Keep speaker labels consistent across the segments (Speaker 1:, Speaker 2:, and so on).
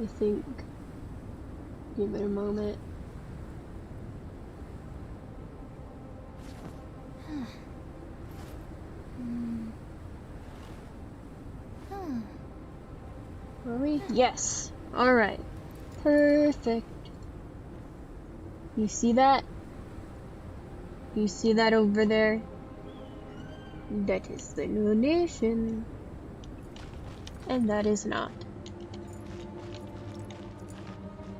Speaker 1: I think. Give it a moment. Are we? Yes. Alright. Perfect. You see that? You see that over there? That is the new nation. And that is not.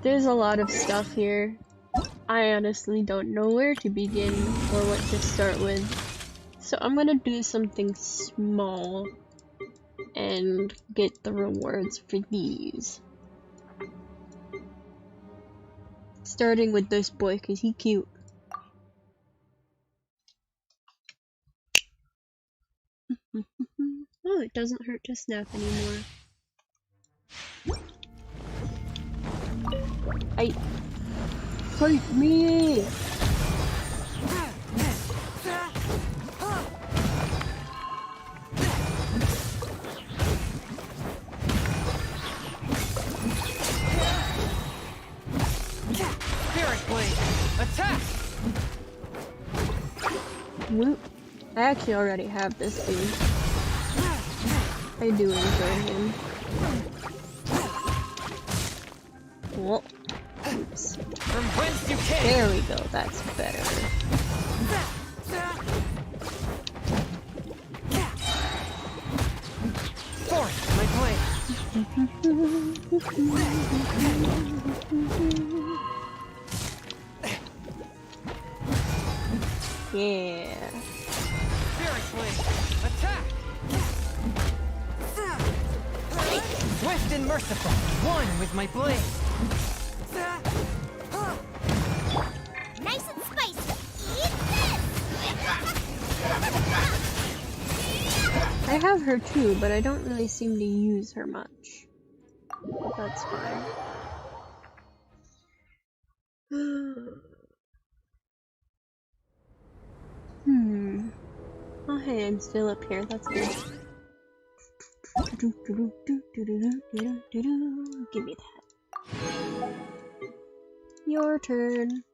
Speaker 1: There's a lot of stuff here. I honestly don't know where to begin or what to start with. So I'm gonna do something small and get the rewards for these. Starting with this boy, cause he cute. Oh, it doesn't hurt to snap anymore. Fight me!
Speaker 2: Attack!
Speaker 1: Whoop. I actually already have this dude. I do enjoy him. Whoa. Oops.
Speaker 2: From whence you came!
Speaker 1: There we go, that's better.
Speaker 2: Force my blade!
Speaker 1: Yeah.
Speaker 2: Spirit blade! Attack! Swift and merciful, one with my blade!
Speaker 3: Nice and spicy. Eat this!
Speaker 1: I have her too, but I don't really seem to use her much. But that's fine. Oh hey, I'm still up here, that's good. Give me that. Your turn.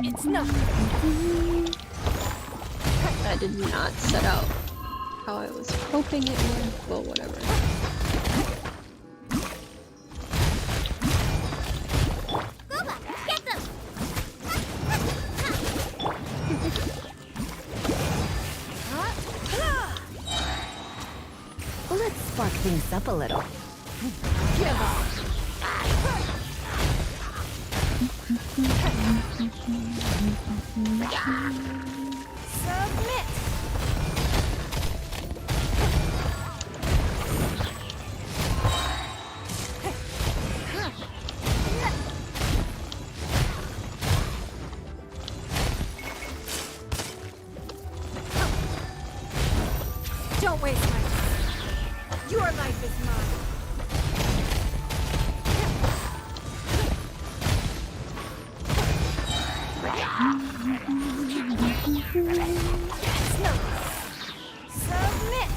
Speaker 3: It's no.
Speaker 1: That did not set out how I was hoping it would, but whatever.
Speaker 3: Booba, get them! Let's spark things up a little. Give up! Submit! Don't waste my time. Your life is mine. Submit.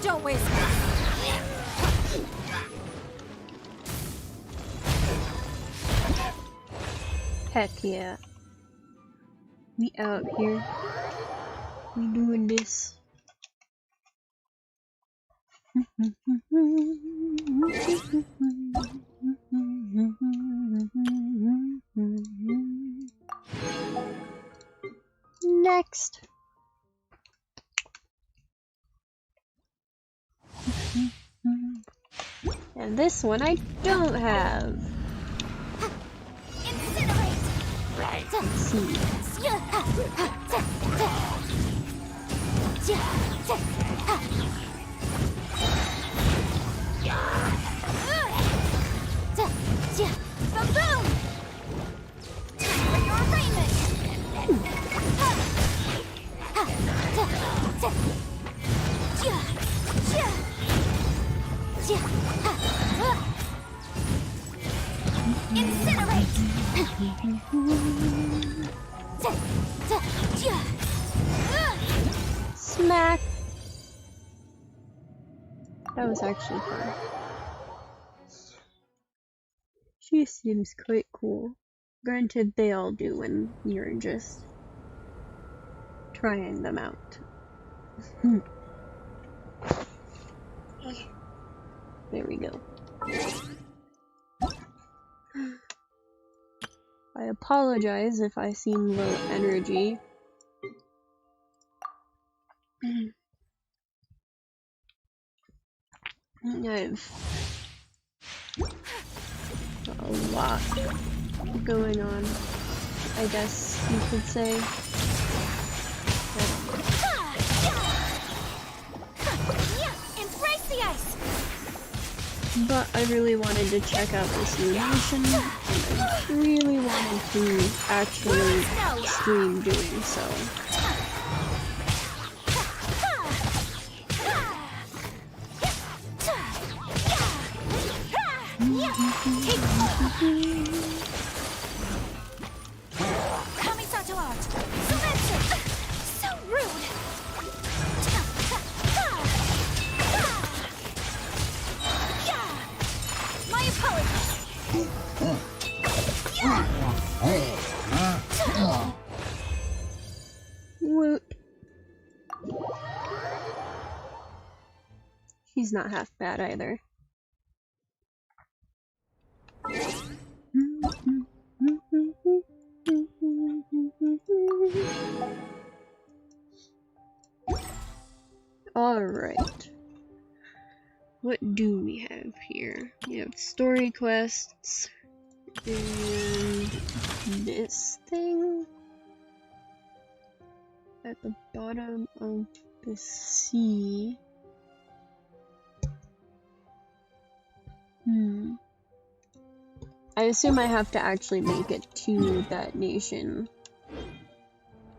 Speaker 3: Don't waste my time.
Speaker 1: Heck yeah. We out here. We doing this. Next. And this one I don't have.
Speaker 3: Incinerate.
Speaker 1: Let's see.
Speaker 3: Ba-boom! For your raiment!
Speaker 1: Smack! That was actually fun. She seems quite cool. Granted, they all do when you're just trying them out. There we go. I apologize if I seem low energy. I've got a lot going on, I guess you could say.
Speaker 3: Embrace the ice.
Speaker 1: But I really wanted to check out this new nation, and I really wanted to actually stream doing so.
Speaker 3: So rude. My apologies.
Speaker 1: Woot. She's not half bad either. Alright. What do we have here? We have story quests and this thing at the bottom of the sea. I assume I have to actually make it to that nation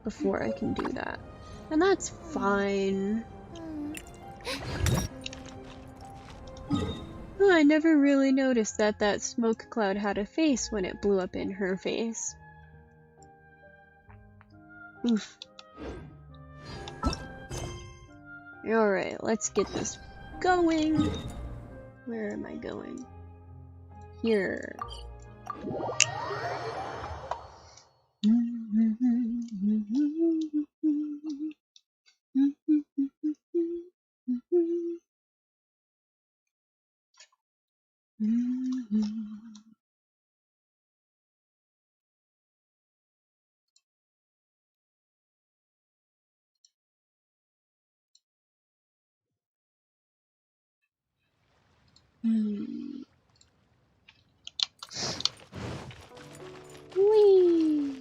Speaker 1: before I can do that. And that's fine. Oh, I never really noticed that that smoke cloud had a face when it blew up in her face. Oof. Alright, let's get this going. Where am I going? Here. Whee!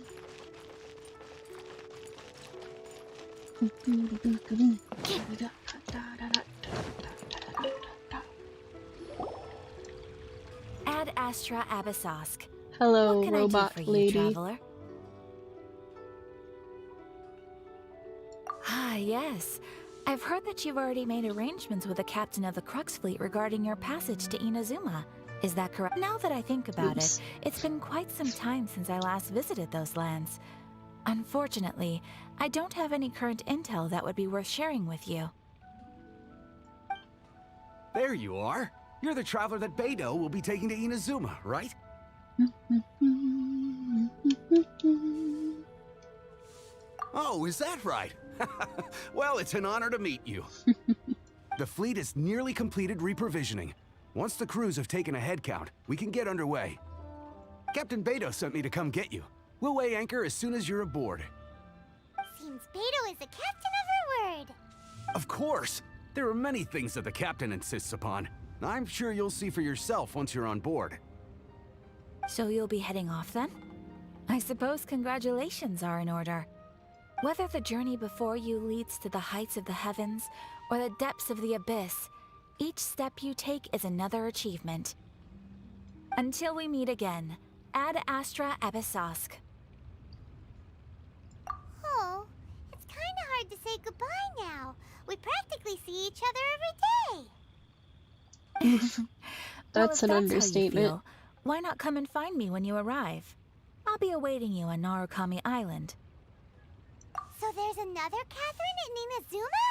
Speaker 3: Ad Astra Abyssosk.
Speaker 1: Hello,
Speaker 3: What can I do
Speaker 1: robot
Speaker 3: for you,
Speaker 1: lady.
Speaker 3: traveler? Ah, yes. I've heard that you've already made arrangements with the captain of the Crux fleet regarding your passage to Inazuma. Is that correct? Now that I think about it, it's been quite some time since I last visited those lands. Unfortunately, I don't have any current intel that would be worth sharing with you.
Speaker 4: There you are. You're the traveler that Beidou will be taking to Inazuma, right? Oh, is that right? Well, it's an honor to meet you. The fleet is nearly completed reprovisioning. Once the crews have taken a head count, we can get underway. Captain Beidou sent me to come get you. We'll weigh anchor as soon as you're aboard.
Speaker 5: Seems Beidou is the captain of her word.
Speaker 4: Of course! There are many things that the captain insists upon. I'm sure you'll see for yourself once you're on board.
Speaker 3: So you'll be heading off then? I suppose congratulations are in order. Whether the journey before you leads to the heights of the heavens or the depths of the abyss, each step you take is another achievement. Until we meet again, Ad Astra Abyssosk.
Speaker 5: Oh, it's kind of hard to say goodbye now. We practically see each other every day.
Speaker 1: That's
Speaker 3: Well,
Speaker 1: an
Speaker 3: if that's how you
Speaker 1: understatement.
Speaker 3: feel, why not come and find me when you arrive? I'll be awaiting you on Narukami Island.
Speaker 5: So there's another Catherine in Inazuma?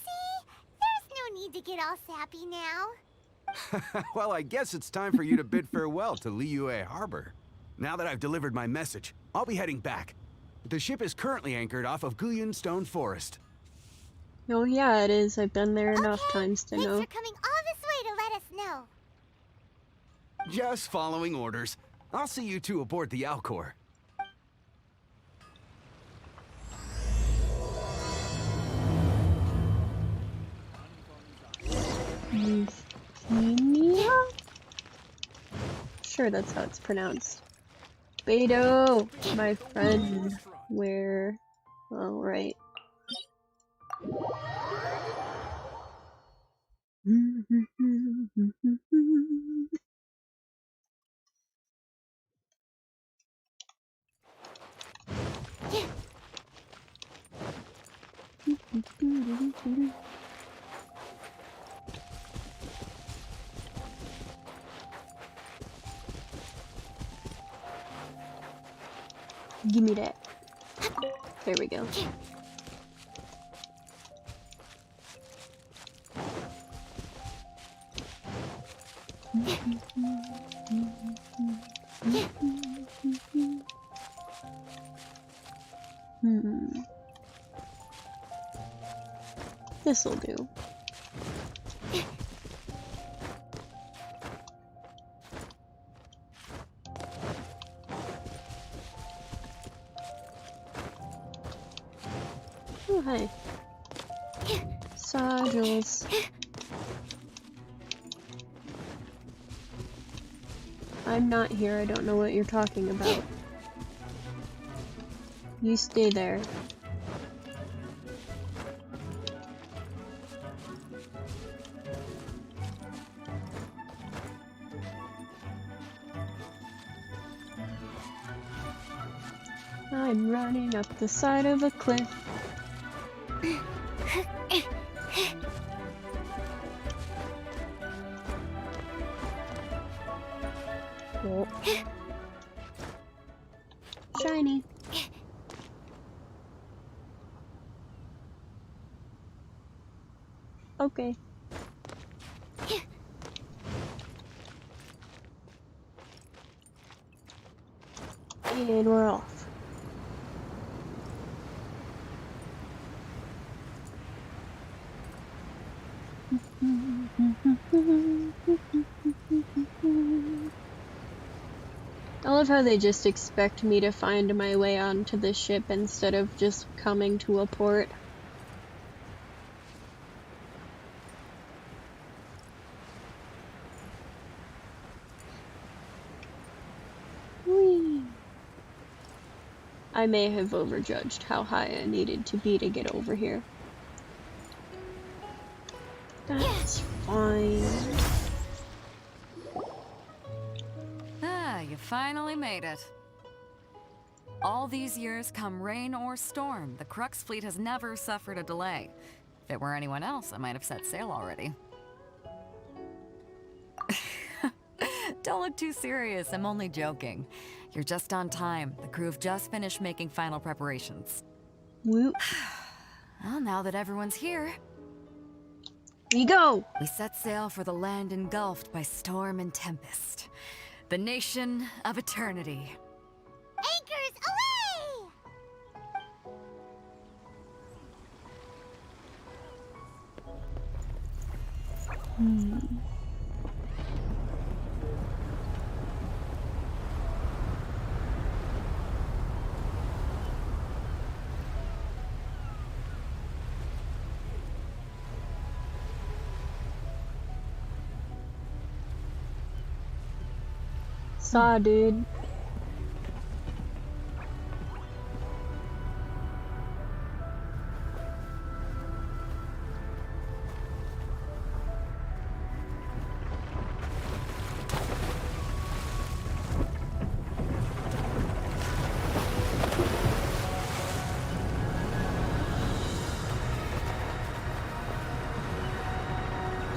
Speaker 5: See? There's no need to get all sappy now.
Speaker 4: Well, I guess it's time for you to bid farewell to Liyue Harbor. Now that I've delivered my message, I'll be heading back. The ship is currently anchored off of Guyun Stone Forest.
Speaker 1: Oh yeah, it is. I've been there enough times to
Speaker 5: Thanks
Speaker 1: know.
Speaker 5: for coming all this way to let us know.
Speaker 4: Just following orders. I'll see you two aboard the Alcor.
Speaker 1: Euphemia? Sure, that's how it's pronounced. Beto, my friend. Where? Oh, right. Give me that. There we go. This'll do. Oh, hi. Sajals. I'm not here, I don't know what you're talking about. You stay there. I'm running up the side of a cliff. Oh. Shiny. Okay. And we're off. I love how they just expect me to find my way onto the ship instead of just coming to a port. Whee! I may have overjudged how high I needed to be to get over here. That's fine.
Speaker 6: Ah, you finally made it. All these years, come rain or storm, the Crux fleet has never suffered a delay. If it were anyone else, I might have set sail already. Don't look too serious, I'm only joking. You're just on time. The crew have just finished making final preparations.
Speaker 1: Whoop.
Speaker 6: Well, now that everyone's here,
Speaker 1: We go!
Speaker 6: we set sail for the land engulfed by storm and tempest. The nation of eternity.
Speaker 5: Anchors away!
Speaker 1: Saw, dude.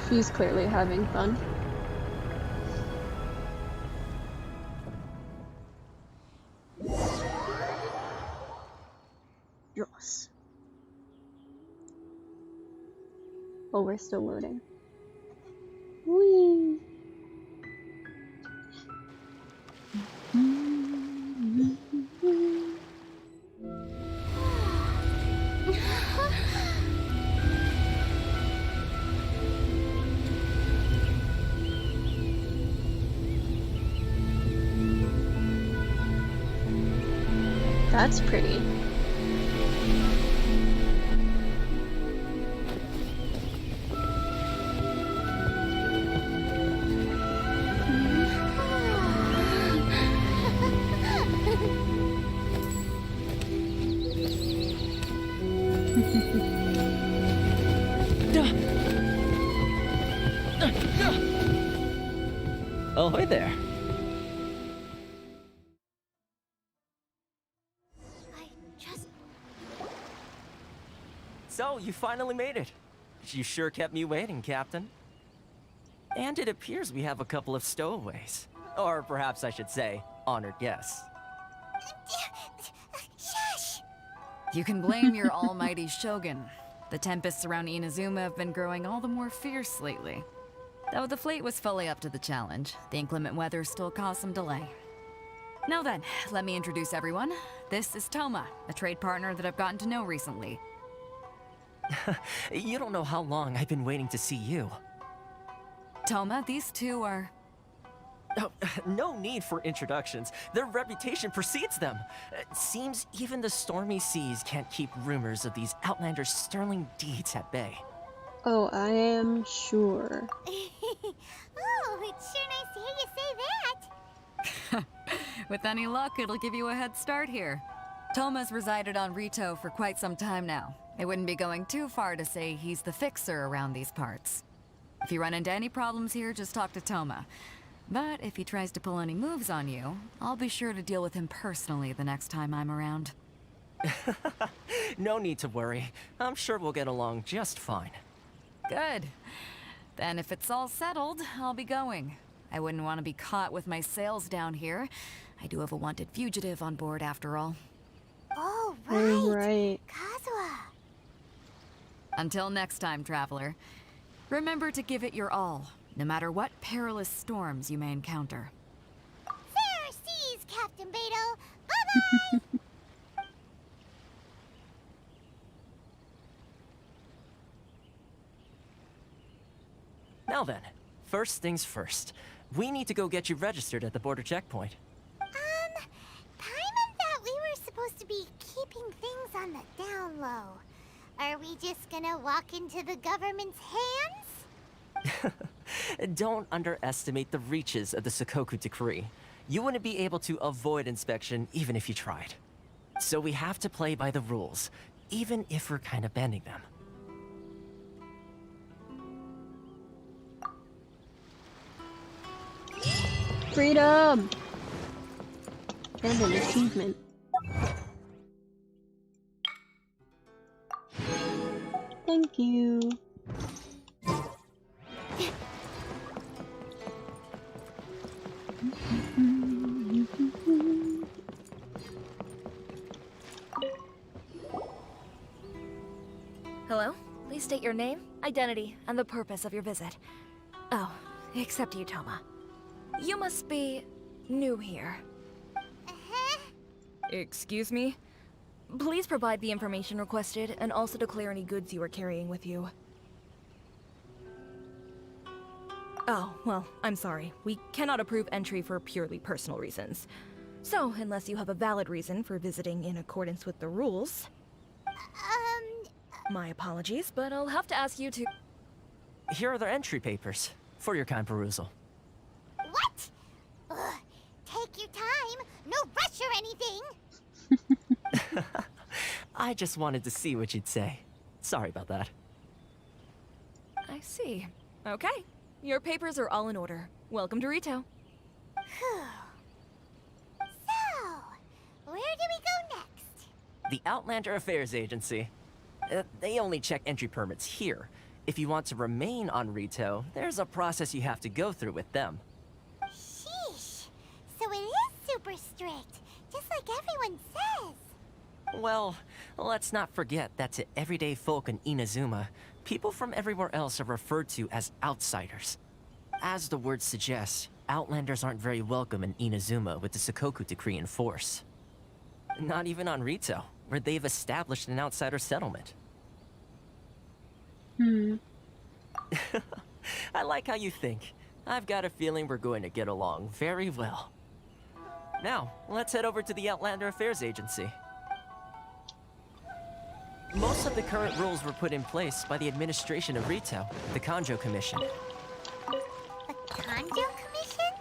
Speaker 1: She's clearly having fun. Oh, we're still loading. Whee! That's pretty.
Speaker 7: Ahoy there. So, you finally made it. You sure kept me waiting, Captain. And it appears we have a couple of stowaways. Or perhaps I should say, honored guests.
Speaker 5: Shush!
Speaker 6: You can blame your almighty shogun. The tempests around Inazuma have been growing all the more fierce lately. Though the fleet was fully up to the challenge, the inclement weather still caused some delay. Now then, let me introduce everyone. This is Toma, a trade partner that I've gotten to know recently.
Speaker 7: You don't know how long I've been waiting to see you.
Speaker 6: Toma, these two are...
Speaker 7: Oh, no need for introductions. Their reputation precedes them. Seems even the stormy seas can't keep rumors of these Outlanders' sterling deeds at bay.
Speaker 1: Oh, I am sure.
Speaker 5: Oh, it's sure nice to hear you say that.
Speaker 6: With any luck, it'll give you a head start here. Toma's resided on Rito for quite some time now. It wouldn't be going too far to say he's the fixer around these parts. If you run into any problems here, just talk to Toma. But if he tries to pull any moves on you, I'll be sure to deal with him personally the next time I'm around.
Speaker 7: No need to worry. I'm sure we'll get along just fine.
Speaker 6: Good. Then if it's all settled, I'll be going. I wouldn't want to be caught with my sails down here. I do have a wanted fugitive on board after all.
Speaker 5: Oh,
Speaker 1: Oh,
Speaker 5: right.
Speaker 1: right.
Speaker 5: Kazuha.
Speaker 6: Until next time, traveler. Remember to give it your all, no matter what perilous storms you may encounter.
Speaker 5: Fair seas, Captain Beto. Bye-bye!
Speaker 7: Now then, first things first. We need to go get you registered at the border checkpoint.
Speaker 5: Paimon thought we were supposed to be keeping things on the down low. Are we just gonna walk into the government's hands?
Speaker 7: Don't underestimate the reaches of the Sakoku Decree. You wouldn't be able to avoid inspection even if you tried. So we have to play by the rules, even if we're kind of bending them.
Speaker 1: Freedom! And an achievement. Thank you.
Speaker 3: Hello? Please state your name, identity, and the purpose of your visit. Oh, except you, Toma. You must be new here. Excuse me? Please provide the information requested and also declare any goods you are carrying with you. Oh, well, I'm sorry. We cannot approve entry for purely personal reasons. So, unless you have a valid reason for visiting in accordance with the rules... My apologies, but I'll have to ask you to...
Speaker 7: Here are their entry papers, for your kind perusal.
Speaker 5: What? Ugh, take your time. No rush or anything.
Speaker 7: I just wanted to see what you'd say. Sorry about that.
Speaker 3: I see. Okay. Your papers are all in order. Welcome to Rito.
Speaker 5: Whew. So, where do we go next?
Speaker 7: The Outlander Affairs Agency. They only check entry permits here. If you want to remain on Rito, there's a process you have to go through with them.
Speaker 5: Sheesh. So it is super strict, just like everyone says.
Speaker 7: Well, let's not forget that to everyday folk in Inazuma, people from everywhere else are referred to as outsiders. As the word suggests, Outlanders aren't very welcome in Inazuma with the Sakoku Decree in force. Not even on Rito, where they've established an outsider settlement. I like how you think. I've got a feeling we're going to get along very well. Now, let's head over to the Outlander Affairs Agency. Most of the current rules were put in place by the administration of Rito, the Kanjo Commission.
Speaker 5: The Kanjo Commission?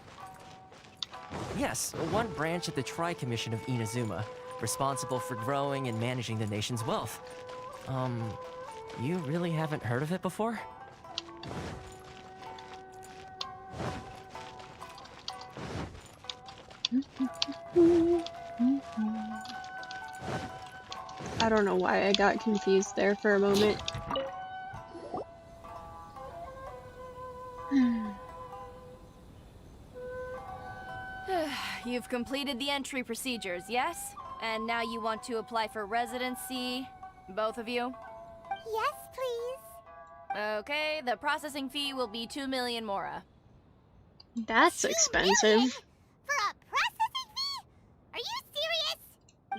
Speaker 7: Yes, one branch of the Tri-Commission of Inazuma, responsible for growing and managing the nation's wealth. You really haven't heard of it before?
Speaker 1: I don't know why I got confused there for a moment.
Speaker 8: You've completed the entry procedures, yes? And now you want to apply for residency? Both of you?
Speaker 5: Yes, please.
Speaker 8: Okay, the processing fee will be 2 million mora.
Speaker 1: That's
Speaker 5: 2
Speaker 1: expensive.
Speaker 5: million? For a processing fee? Are you serious?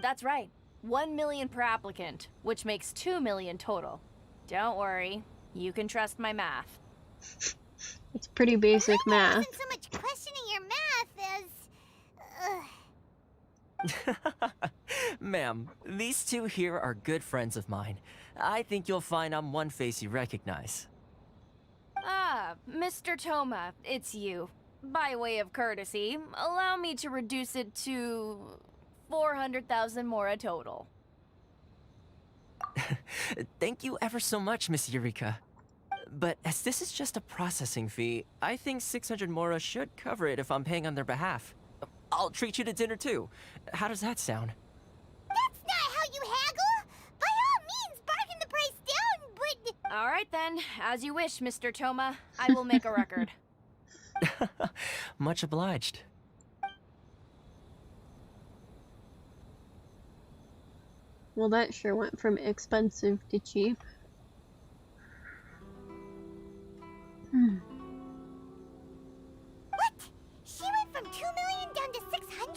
Speaker 8: That's right. 1 million per applicant, which makes 2 million total. Don't worry, you can trust my math.
Speaker 1: It's pretty basic
Speaker 5: I
Speaker 1: math.
Speaker 5: wasn't so much questioning your math as...
Speaker 7: Ma'am, these two here are good friends of mine. I think you'll find I'm one face you recognize.
Speaker 8: Ah, Mr. Toma, it's you. By way of courtesy, allow me to reduce it to 400,000 mora total.
Speaker 7: Thank you ever so much, Miss Eureka. But as this is just a processing fee, I think 600 mora should cover it if I'm paying on their behalf. I'll treat you to dinner too. How does that sound?
Speaker 5: That's not how you haggle! By all means, bargain the price down, but...
Speaker 8: All right then, as you wish, Mr. Toma. I will make a record.
Speaker 7: Much obliged.
Speaker 1: Well, that sure went from expensive to cheap.
Speaker 5: What? She went from 2 million down to 600?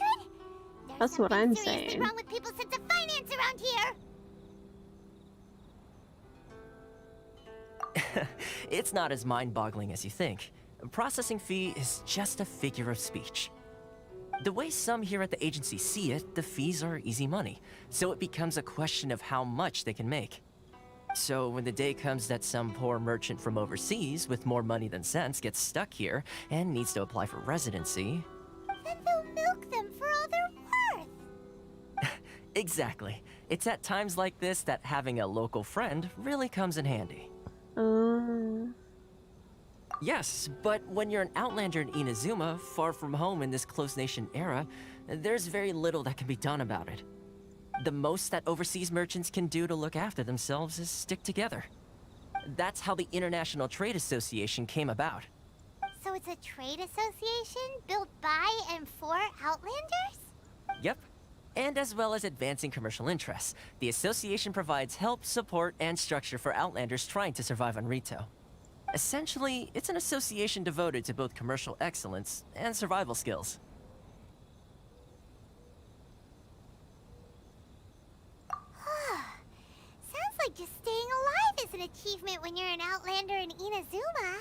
Speaker 5: There's
Speaker 1: That's what
Speaker 5: something
Speaker 1: I'm
Speaker 5: seriously
Speaker 1: saying.
Speaker 5: wrong with people's sense of finance around here.
Speaker 7: It's not as mind-boggling as you think. A processing fee is just a figure of speech. The way some here at the agency see it, the fees are easy money, so it becomes a question of how much they can make. So when the day comes that some poor merchant from overseas with more money than sense gets stuck here and needs to apply for residency...
Speaker 5: Then they'll milk them for all they're worth.
Speaker 7: Exactly. It's at times like this that having a local friend really comes in handy. Yes, but when you're an outlander in Inazuma, far from home in this close nation era, there's very little that can be done about it. The most that overseas merchants can do to look after themselves is stick together. That's how the International Trade Association came about.
Speaker 5: So it's a trade association built by and for Outlanders?
Speaker 7: Yep. And as well as advancing commercial interests, the association provides help, support, and structure for Outlanders trying to survive on Rito. Essentially, it's an association devoted to both commercial excellence and survival skills.
Speaker 5: Sounds like just staying alive is an achievement when you're an Outlander in Inazuma.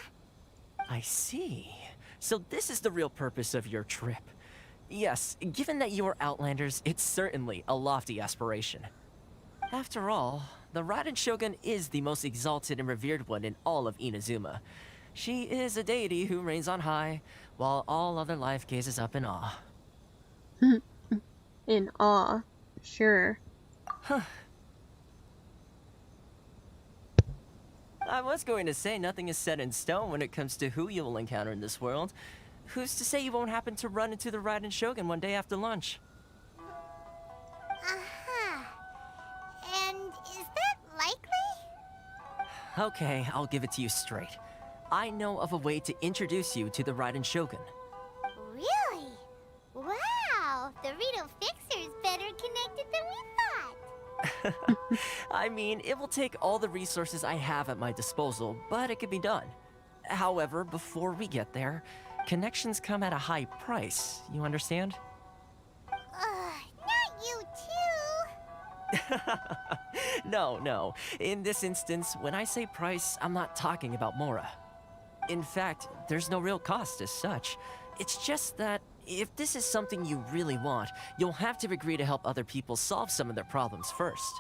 Speaker 7: I see. So this is the real purpose of your trip. Yes, given that you are Outlanders, it's certainly a lofty aspiration. After all, the Raiden Shogun is the most exalted and revered one in all of Inazuma. She is a deity who reigns on high, while all other life gazes up in awe.
Speaker 1: In awe. Sure.
Speaker 7: I was going to say nothing is set in stone when it comes to who you will encounter in this world. Who's to say you won't happen to run into the Raiden Shogun one day after lunch?
Speaker 5: Uh-huh. And is that likely?
Speaker 7: Okay, I'll give it to you straight. I know of a way to introduce you to the Raiden Shogun.
Speaker 5: Really? Wow! The Rito Fixer's better connected than we thought.
Speaker 7: I mean, it will take all the resources I have at my disposal, but it can be done. However, before we get there, connections come at a high price, you understand?
Speaker 5: Not you too.
Speaker 7: No. In this instance, when I say price, I'm not talking about Mora. In fact, there's no real cost as such. It's just that if this is something you really want, you'll have to agree to help other people solve some of their problems first.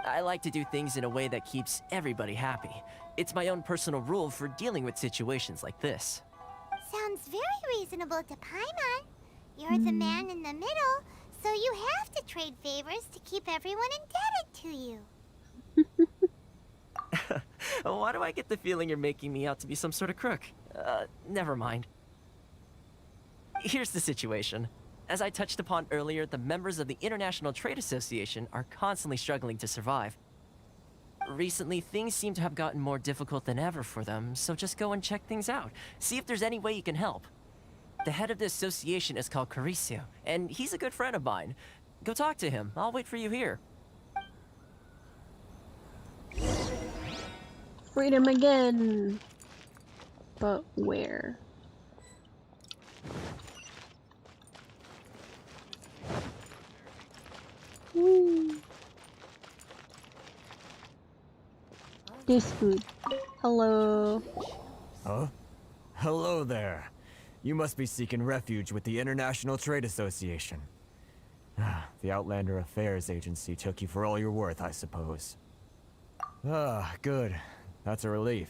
Speaker 7: I like to do things in a way that keeps everybody happy. It's my own personal rule for dealing with situations like this.
Speaker 5: Sounds very reasonable to Paimon. You're the man in the middle, so you have to trade favors to keep everyone indebted to you.
Speaker 7: Why do I get the feeling you're making me out to be some sort of crook? Never mind. Here's the situation. As I touched upon earlier, the members of the International Trade Association are constantly struggling to survive. Recently, things seem to have gotten more difficult than ever for them, so just go and check things out. See if there's any way you can help. The head of the association is called Caricio, and he's a good friend of mine. Go talk to him. I'll wait for you here.
Speaker 1: Freedom again. But where? Woo. This food. Hello.
Speaker 9: Huh? Hello there. You must be seeking refuge with the International Trade Association. The Outlander Affairs Agency took you for all you're worth, I suppose. Good. That's a relief.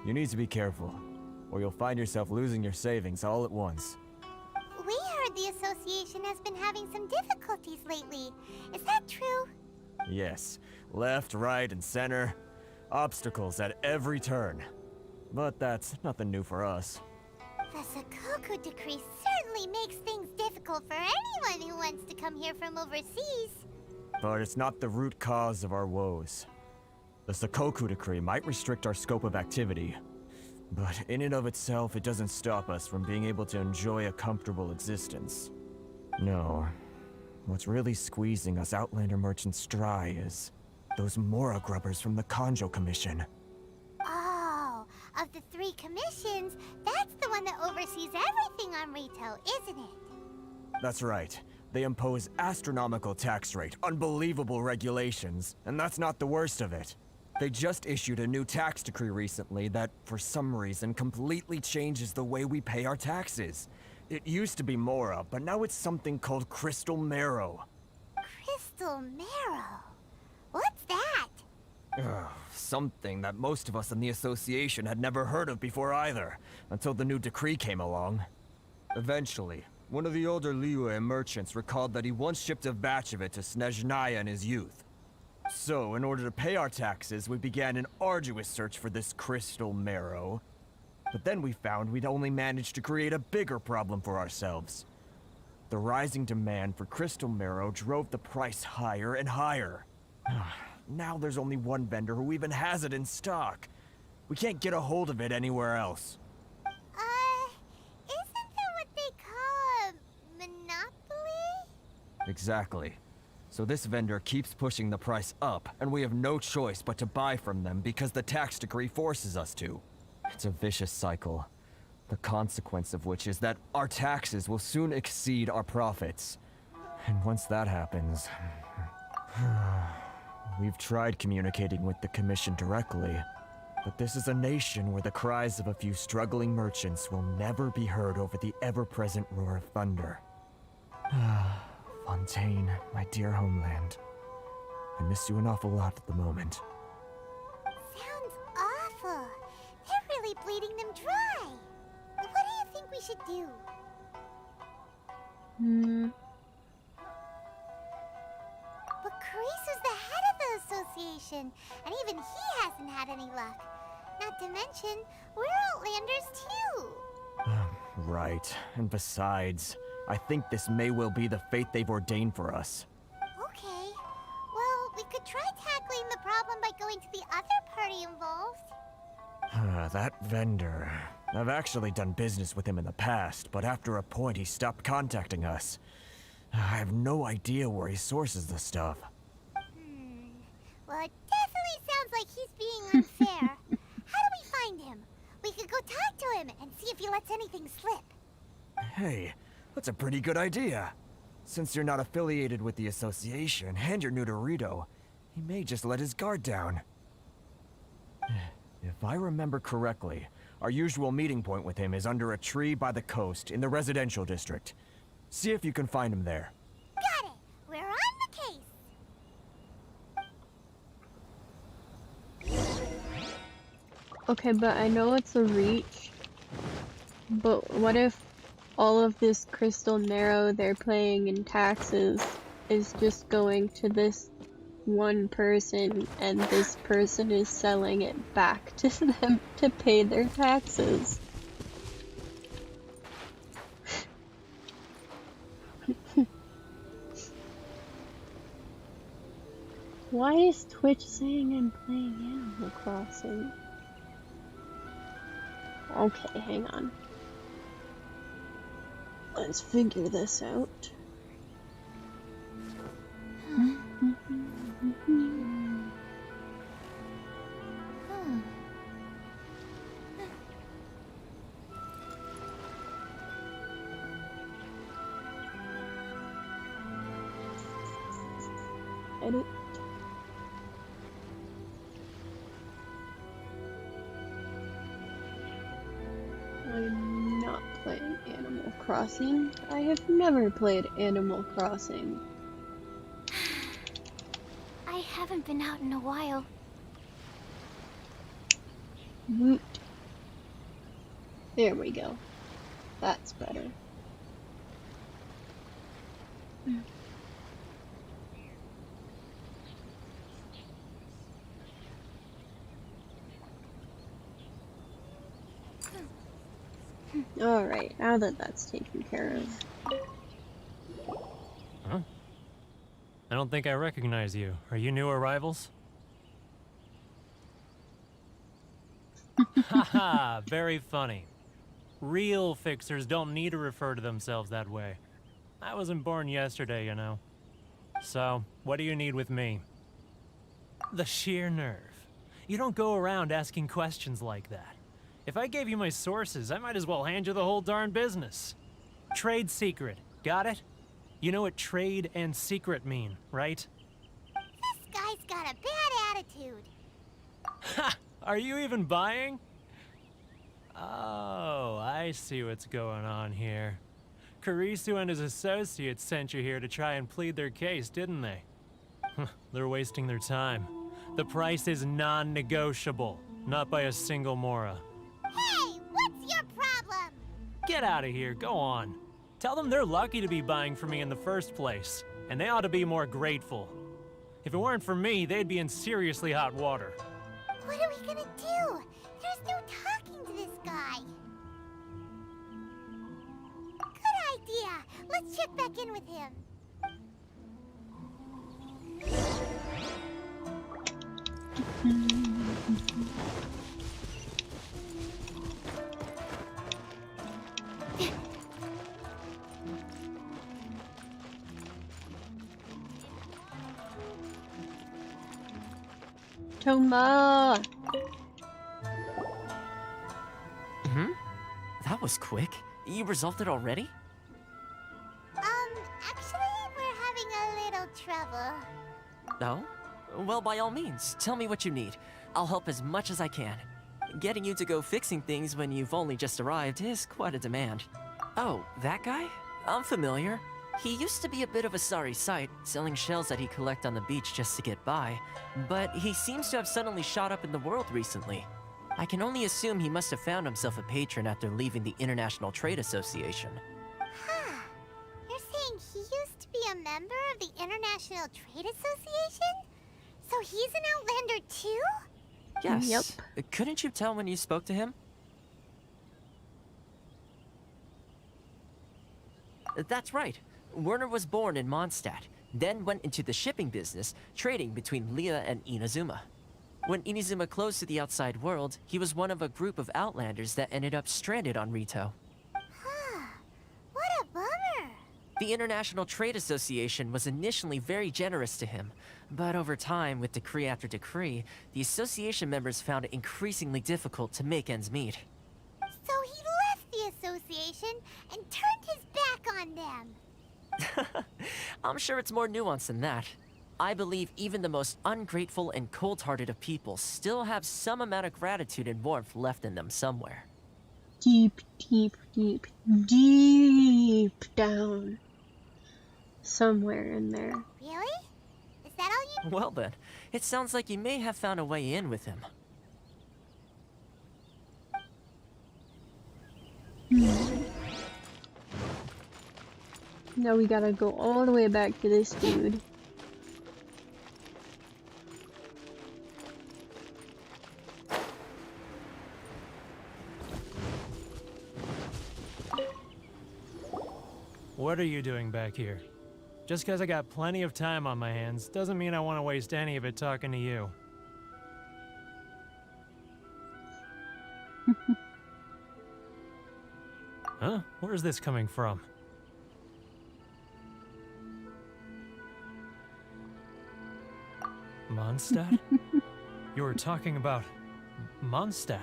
Speaker 9: You need to be careful, or you'll find yourself losing your savings all at once.
Speaker 5: We heard the association has been having some difficulties lately. Is that true?
Speaker 9: Yes. Left, right, and center. Obstacles at every turn. But that's nothing new for us.
Speaker 5: The Sakoku Decree certainly makes things difficult for anyone who wants to come here from overseas.
Speaker 9: But it's not the root cause of our woes. The Sakoku Decree might restrict our scope of activity, but in and of itself, it doesn't stop us from being able to enjoy a comfortable existence. No. What's really squeezing us Outlander merchants dry is those Mora grubbers from the Kanjo Commission.
Speaker 5: Oh, of the 3 commissions, that's the one that oversees everything on Rito, isn't it?
Speaker 9: That's right. They impose astronomical tax rate, unbelievable regulations, and that's not the worst of it. They just issued a new tax decree recently that, for some reason, completely changes the way we pay our taxes. It used to be Mora, but now it's something called Crystal Marrow.
Speaker 5: Crystal Marrow? What's that?
Speaker 9: Something that most of us in the association had never heard of before either, until the new decree came along. Eventually, one of the older Liyue merchants recalled that he once shipped a batch of it to Snezhnaya in his youth. So, in order to pay our taxes, we began an arduous search for this Crystal Marrow. But then we found we'd only managed to create a bigger problem for ourselves. The rising demand for Crystal Marrow drove the price higher and higher. Now there's only one vendor who even has it in stock. We can't get a hold of it anywhere else.
Speaker 5: Isn't that what they call a monopoly?
Speaker 9: Exactly. So this vendor keeps pushing the price up, and we have no choice but to buy from them because the tax decree forces us to. It's a vicious cycle, the consequence of which is that our taxes will soon exceed our profits. And once that happens... We've tried communicating with the Commission directly, but this is a nation where the cries of a few struggling merchants will never be heard over the ever-present roar of thunder. Fontaine, my dear homeland. I miss you an awful lot at the moment.
Speaker 5: Sounds awful. They're really bleeding them dry. What do you think we should do? But Carisu's the head of the association, and even he hasn't had any luck. Not to mention, we're Outlanders too.
Speaker 9: Right, and besides, I think this may well be the fate they've ordained for us.
Speaker 5: Okay. Well, we could try tackling the problem by going to the other party involved.
Speaker 9: That vendor. I've actually done business with him in the past, but after a point he stopped contacting us. I have no idea where he sources the stuff.
Speaker 5: Well, it definitely sounds like he's being unfair. How do we find him? We could go talk to him and see if he lets anything slip.
Speaker 9: Hey, that's a pretty good idea. Since you're not affiliated with the association and you're new to Rito, he may just let his guard down. If I remember correctly, our usual meeting point with him is under a tree by the coast in the residential district. See if you can find him there.
Speaker 5: Got it! We're on the case!
Speaker 1: Okay, but I know it's a reach. But what if all of this crystal narrow they're paying in taxes is just going to this one person, and this person is selling it back to them to pay their taxes? Why is Twitch saying I'm playing Animal Crossing? Okay, hang on. Let's figure this out. Edit. I'm not playing Animal Crossing. I have never played Animal Crossing.
Speaker 5: I haven't been out in a while.
Speaker 1: Woot. There we go. That's better. Alright, now that that's taken care of.
Speaker 10: Huh? I don't think I recognize you. Are you new arrivals? Haha, very funny. Real fixers don't need to refer to themselves that way. I wasn't born yesterday, you know. So, what do you need with me? The sheer nerve. You don't go around asking questions like that. If I gave you my sources, I might as well hand you the whole darn business. Trade secret, got it? You know what trade and secret mean, right?
Speaker 5: This guy's got a bad attitude.
Speaker 10: Ha! Are you even buying? Oh, I see what's going on here. Karisu and his associates sent you here to try and plead their case, didn't they? They're wasting their time. The price is non-negotiable, not by a single Mora.
Speaker 5: Hey, what's your problem?
Speaker 10: Get out of here, go on. Tell them they're lucky to be buying from me in the first place, and they ought to be more grateful. If it weren't for me, they'd be in seriously hot water.
Speaker 5: What are we gonna do? There's no talking to this guy. Good idea. Let's check back in with him.
Speaker 1: Toma!
Speaker 7: That was quick. You resolved it already?
Speaker 5: Actually, we're having a little trouble.
Speaker 7: No? Well, by all means, tell me what you need. I'll help as much as I can. Getting you to go fixing things when you've only just arrived is quite a demand. Oh, that guy? I'm familiar. He used to be a bit of a sorry sight, selling shells that he collect on the beach just to get by, but he seems to have suddenly shot up in the world recently. I can only assume he must have found himself a patron after leaving the International Trade Association.
Speaker 5: Huh. You're saying he used to be a member of the International Trade Association? So he's an Outlander too?
Speaker 7: Yes.
Speaker 1: Yep.
Speaker 7: Couldn't you tell when you spoke to him? That's right. Werner was born in Mondstadt, then went into the shipping business, trading between Leah and Inazuma. When Inazuma closed to the outside world, he was one of a group of Outlanders that ended up stranded on Rito.
Speaker 5: Huh. What a bummer.
Speaker 7: The International Trade Association was initially very generous to him, but over time, with decree after decree, the association members found it increasingly difficult to make ends meet.
Speaker 5: So he left the association and turned his back on them.
Speaker 7: I'm sure it's more nuanced than that. I believe even the most ungrateful and cold-hearted of people still have some amount of gratitude and warmth left in them somewhere.
Speaker 1: Deep, deep, deep, deep down. Somewhere in there.
Speaker 5: Really? Is that all you...
Speaker 7: Well then, it sounds like you may have found a way in with him.
Speaker 1: Now we gotta go all the way back to this dude.
Speaker 10: What are you doing back here? Just because I got plenty of time on my hands doesn't mean I want to waste any of it talking to you. Huh? Where's this coming from? Mondstadt? You were talking about Mondstadt.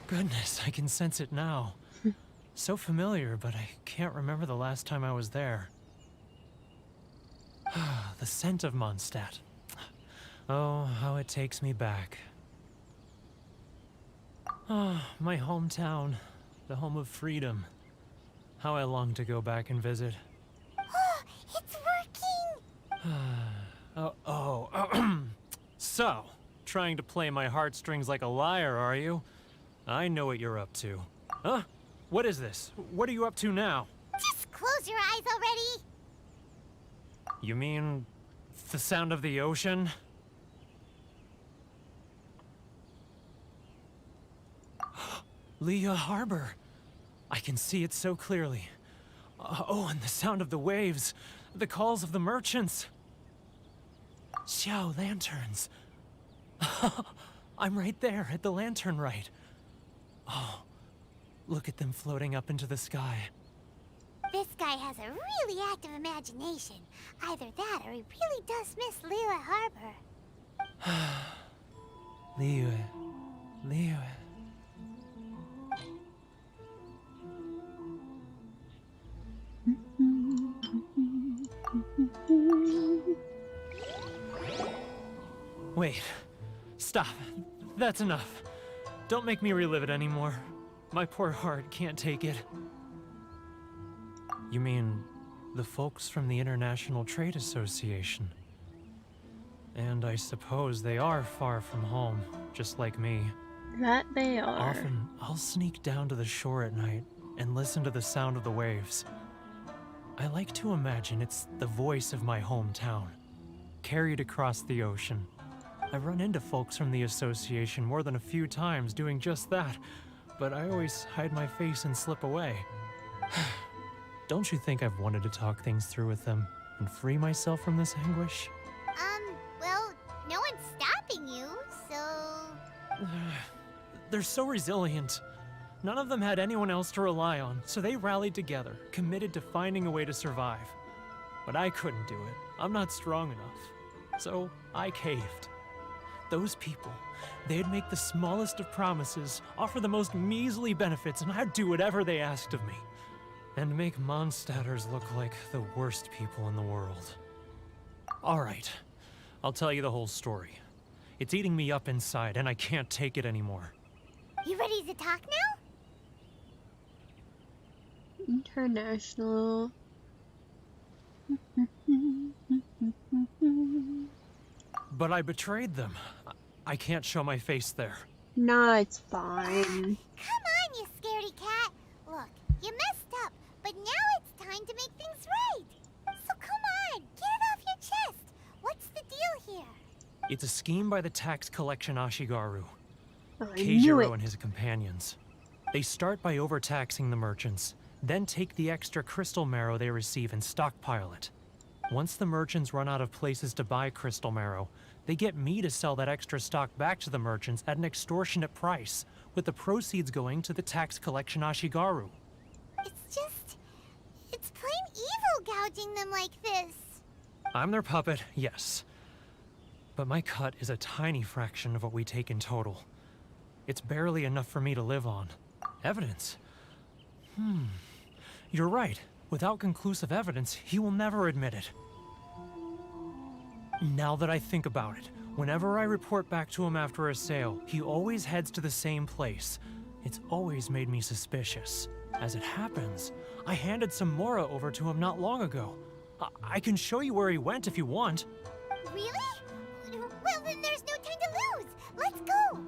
Speaker 10: Goodness, I can sense it now. So familiar, but I can't remember the last time I was there. The scent of Mondstadt. Oh, how it takes me back. Oh, my hometown, the home of freedom. How I long to go back and visit.
Speaker 5: It's working!
Speaker 10: So, trying to play my heartstrings like a liar, are you? I know what you're up to. Huh? What is this? What are you up to now?
Speaker 5: Just close your eyes already!
Speaker 10: You mean the sound of the ocean? Leah Harbor. I can see it so clearly. Oh, and the sound of the waves. The calls of the merchants. Xiao lanterns. I'm right there at the lantern right. Oh, look at them floating up into the sky.
Speaker 5: This guy has a really active imagination. Either that or he really does miss Liyue Harbor.
Speaker 10: Liyue. Wait. Stop. That's enough. Don't make me relive it anymore. My poor heart can't take it. You mean the folks from the International Trade Association? And I suppose they are far from home, just like me.
Speaker 1: That they are.
Speaker 10: Often, I'll sneak down to the shore at night and listen to the sound of the waves. I like to imagine it's the voice of my hometown, carried across the ocean. I've run into folks from the association more than a few times doing just that, but I always hide my face and slip away. Don't you think I've wanted to talk things through with them and free myself from this anguish?
Speaker 5: Well, no one's stopping you, so...
Speaker 10: They're so resilient. None of them had anyone else to rely on, so they rallied together, committed to finding a way to survive. But I couldn't do it. I'm not strong enough. So I caved. Those people, they'd make the smallest of promises, offer the most measly benefits, and I'd do whatever they asked of me. And make Mondstadters look like the worst people in the world. Alright, I'll tell you the whole story. It's eating me up inside, and I can't take it anymore.
Speaker 5: You ready to talk now?
Speaker 1: International.
Speaker 10: But I betrayed them. I can't show my face there.
Speaker 1: Nah, it's fine.
Speaker 5: Come on, you scaredy cat. Look, you messed up, but now it's time to make things right. So come on, get it off your chest.
Speaker 10: It's a scheme by the tax collection Ashigaru,
Speaker 1: Oh, I knew it.
Speaker 10: Keijiro and his companions. They start by overtaxing the merchants, then take the extra crystal marrow they receive and stockpile it. Once the merchants run out of places to buy crystal marrow, they get me to sell that extra stock back to the merchants at an extortionate price, with the proceeds going to the tax collection Ashigaru.
Speaker 5: It's plain evil gouging them like this.
Speaker 10: I'm their puppet, yes. But my cut is a tiny fraction of what we take in total. It's barely enough for me to live on. Evidence? You're right. Without conclusive evidence, he will never admit it. Now that I think about it, whenever I report back to him after a sale, he always heads to the same place. It's always made me suspicious. As it happens, I handed some Mora over to him not long ago. I can show you where he went if you want.
Speaker 5: Really? Well, then there's no time to lose. Let's go.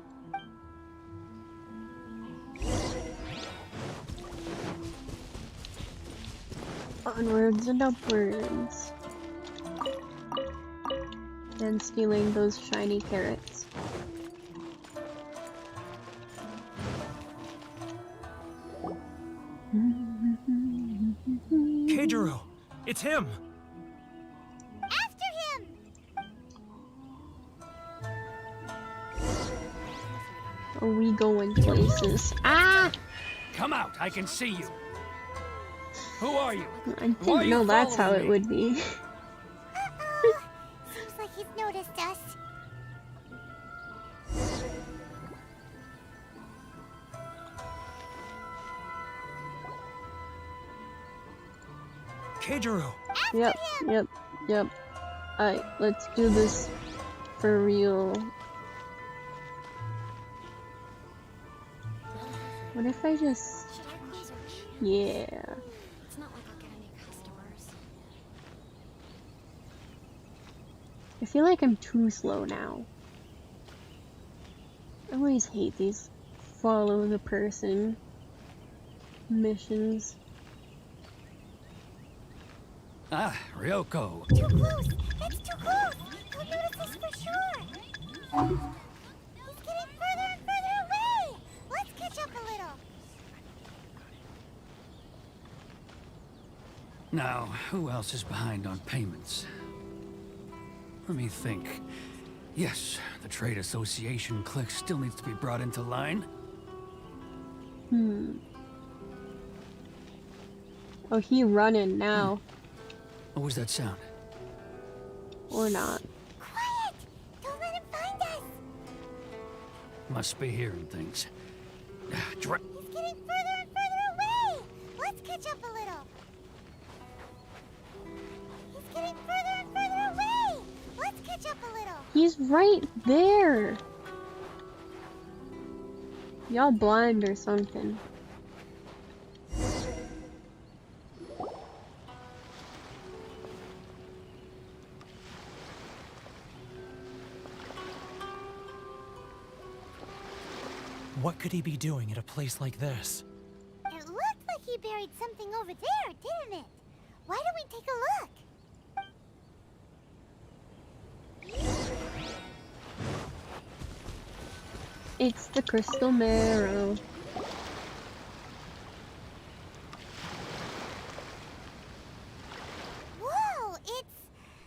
Speaker 1: Onwards and upwards. And stealing those shiny carrots.
Speaker 10: Keijiro! It's him!
Speaker 5: After him!
Speaker 1: Are we going places? Ah!
Speaker 11: Come out, I can see you. Who are you?
Speaker 1: I didn't know that's how it would be.
Speaker 5: Seems like he's noticed us.
Speaker 10: Keijiro!
Speaker 1: Yep. Alright, let's do this for real. What if I just... Yeah.
Speaker 5: It's not like I'll get any customers.
Speaker 1: I feel like I'm too slow now. I always hate these follow the person missions.
Speaker 11: Ah, Ryoko.
Speaker 5: Too close! That's too close! He'll notice us for sure! He's getting further and further away! Let's catch up a little!
Speaker 11: Now, who else is behind on payments? Let me think. Yes, the Trade Association clique still needs to be brought into line.
Speaker 1: Oh, he running now.
Speaker 11: What was that sound?
Speaker 1: Or not.
Speaker 5: Quiet! Don't let him find us!
Speaker 11: Must be hearing things.
Speaker 5: He's getting further and further away! Let's catch up a little! He's getting further and further away! Let's catch up a little!
Speaker 1: He's right there! Y'all blind or something.
Speaker 10: What could he be doing at a place like this?
Speaker 5: It looked like he buried something over there, didn't it? Why don't we take a look?
Speaker 1: It's the crystal marrow.
Speaker 5: Whoa, it's...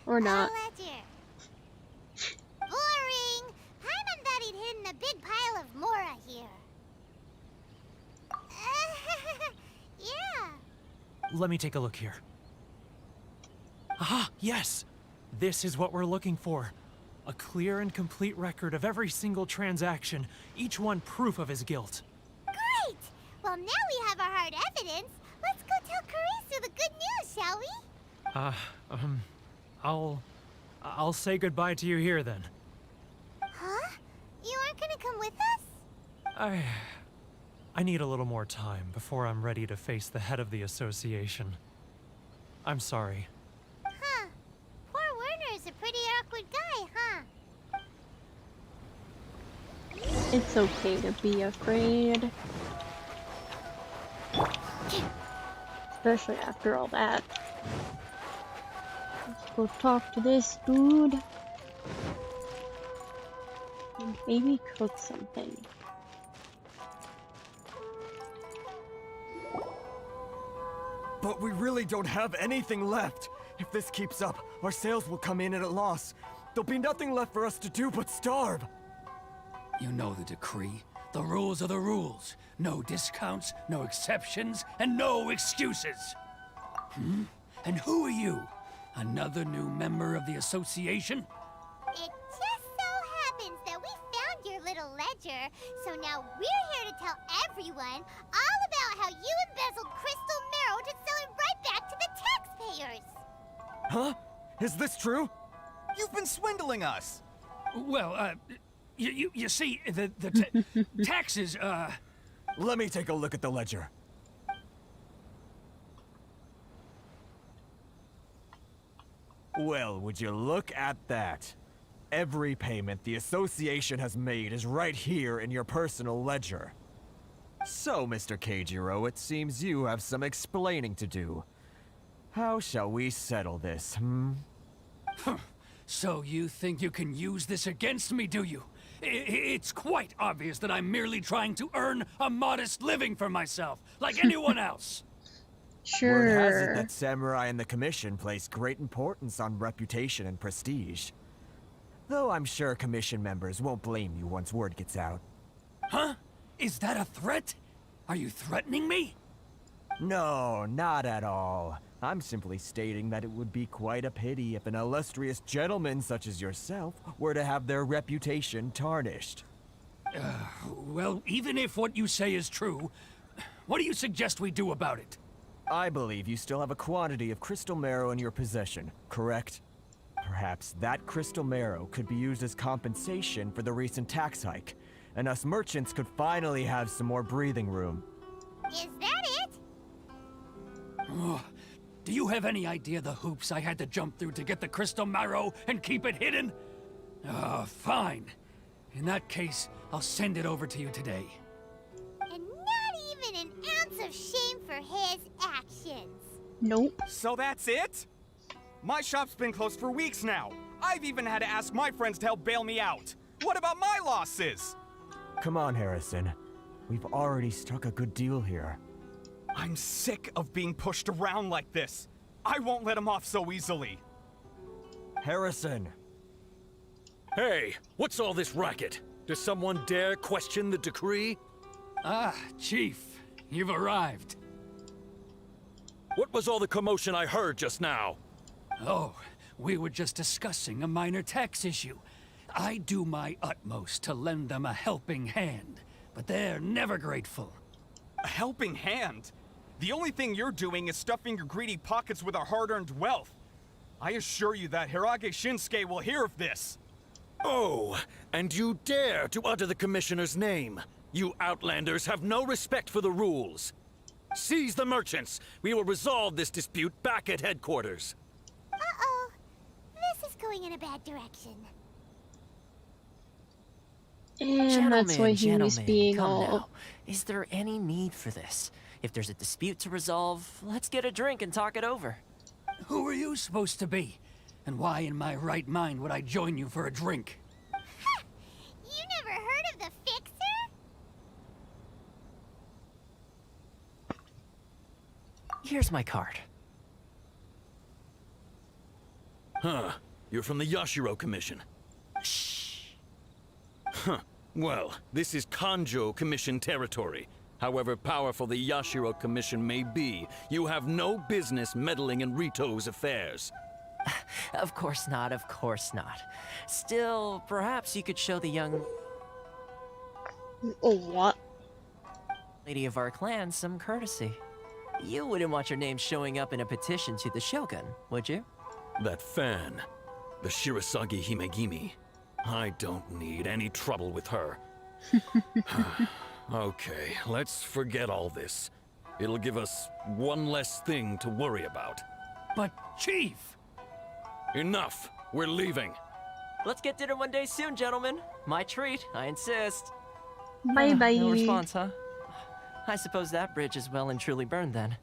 Speaker 1: Or not.
Speaker 5: a ledger. Boring! Hyman thought he'd hidden a big pile of Mora here. Yeah.
Speaker 10: Let me take a look here. Aha! Yes! This is what we're looking for. A clear and complete record of every single transaction, each one proof of his guilt.
Speaker 5: Great! Well, now we have our hard evidence. Let's go tell Karisu the good news, shall we?
Speaker 10: I'll say goodbye to you here then.
Speaker 5: Huh? You aren't gonna come with us?
Speaker 10: I need a little more time before I'm ready to face the head of the association. I'm sorry.
Speaker 5: Huh. Poor Werner's a pretty awkward guy, huh?
Speaker 1: It's okay to be afraid. Especially after all that. Let's go talk to this dude. and maybe cook something.
Speaker 9: But we really don't have anything left. If this keeps up, our sales will come in at a loss. There'll be nothing left for us to do but starve.
Speaker 11: You know the decree. The rules are the rules. No discounts, no exceptions, and no excuses. And who are you? Another new member of the association?
Speaker 5: It just so happens that we found your little ledger, so now we're here to tell everyone all about how you embezzled crystal marrow to sell it right back to the taxpayers.
Speaker 9: Huh? Is this true?
Speaker 12: You've been swindling us!
Speaker 11: Well, you see, the taxes,
Speaker 9: Let me take a look at the ledger. Well, would you look at that? Every payment the association has made is right here in your personal ledger. So, Mr. Keijiro, it seems you have some explaining to do. How shall we settle this,
Speaker 11: So you think you can use this against me, do you? It's quite obvious that I'm merely trying to earn a modest living for myself, like anyone else.
Speaker 1: Sure.
Speaker 9: Word has it that Samurai and the Commission place great importance on reputation and prestige. Though I'm sure Commission members won't blame you once word gets out.
Speaker 11: Huh? Is that a threat? Are you threatening me?
Speaker 9: No, not at all. I'm simply stating that it would be quite a pity if an illustrious gentleman such as yourself were to have their reputation tarnished.
Speaker 11: Well, even if what you say is true, what do you suggest we do about it?
Speaker 9: I believe you still have a quantity of crystal marrow in your possession, correct? Perhaps that crystal marrow could be used as compensation for the recent tax hike, and us merchants could finally have some more breathing room.
Speaker 5: Is that it?
Speaker 11: Oh, do you have any idea the hoops I had to jump through to get the crystal marrow and keep it hidden? Fine. In that case, I'll send it over to you today.
Speaker 5: And not even an ounce of shame for his actions.
Speaker 1: Nope.
Speaker 12: So that's it? My shop's been closed for weeks now. I've even had to ask my friends to help bail me out. What about my losses?
Speaker 9: Come on, Harrison. We've already struck a good deal here.
Speaker 12: I'm sick of being pushed around like this. I won't let him off so easily.
Speaker 9: Harrison!
Speaker 13: Hey, what's all this racket? Does someone dare question the decree?
Speaker 11: Ah, Chief, you've arrived.
Speaker 13: What was all the commotion I heard just now?
Speaker 11: Oh, we were just discussing a minor tax issue. I do my utmost to lend them a helping hand, but they're never grateful.
Speaker 12: A helping hand? The only thing you're doing is stuffing your greedy pockets with our hard-earned wealth. I assure you that Hirage Shinsuke will hear of this.
Speaker 13: Oh, and you dare to utter the Commissioner's name. You Outlanders have no respect for the rules. Seize the merchants. We will resolve this dispute back at headquarters.
Speaker 5: Uh-oh. This is going in a bad direction.
Speaker 1: And that's why he was being
Speaker 7: come
Speaker 1: all...
Speaker 7: now. Is there any need for this? If there's a dispute to resolve, let's get a drink and talk it over.
Speaker 11: Who are you supposed to be? And why in my right mind would I join you for a drink?
Speaker 5: Ha! You never heard of the Fixer?
Speaker 7: Here's my card.
Speaker 13: Huh. You're from the Yashiro Commission.
Speaker 7: Shh.
Speaker 13: Huh. Well, this is Kanjo Commission territory. However powerful the Yashiro Commission may be, you have no business meddling in Rito's affairs.
Speaker 7: Of course not, of course not. Still, perhaps you could show the young
Speaker 1: Oh, what?
Speaker 7: lady of our clan some courtesy. You wouldn't want your name showing up in a petition to the Shogun, would you?
Speaker 13: That fan, the Shirasagi Himegimi. I don't need any trouble with her. Okay, let's forget all this. It'll give us one less thing to worry about.
Speaker 11: But, Chief!
Speaker 13: Enough! We're leaving.
Speaker 7: Let's get dinner one day soon, gentlemen. My treat, I insist.
Speaker 1: Bye-bye.
Speaker 7: No response, huh? I suppose that bridge is well and truly burned then.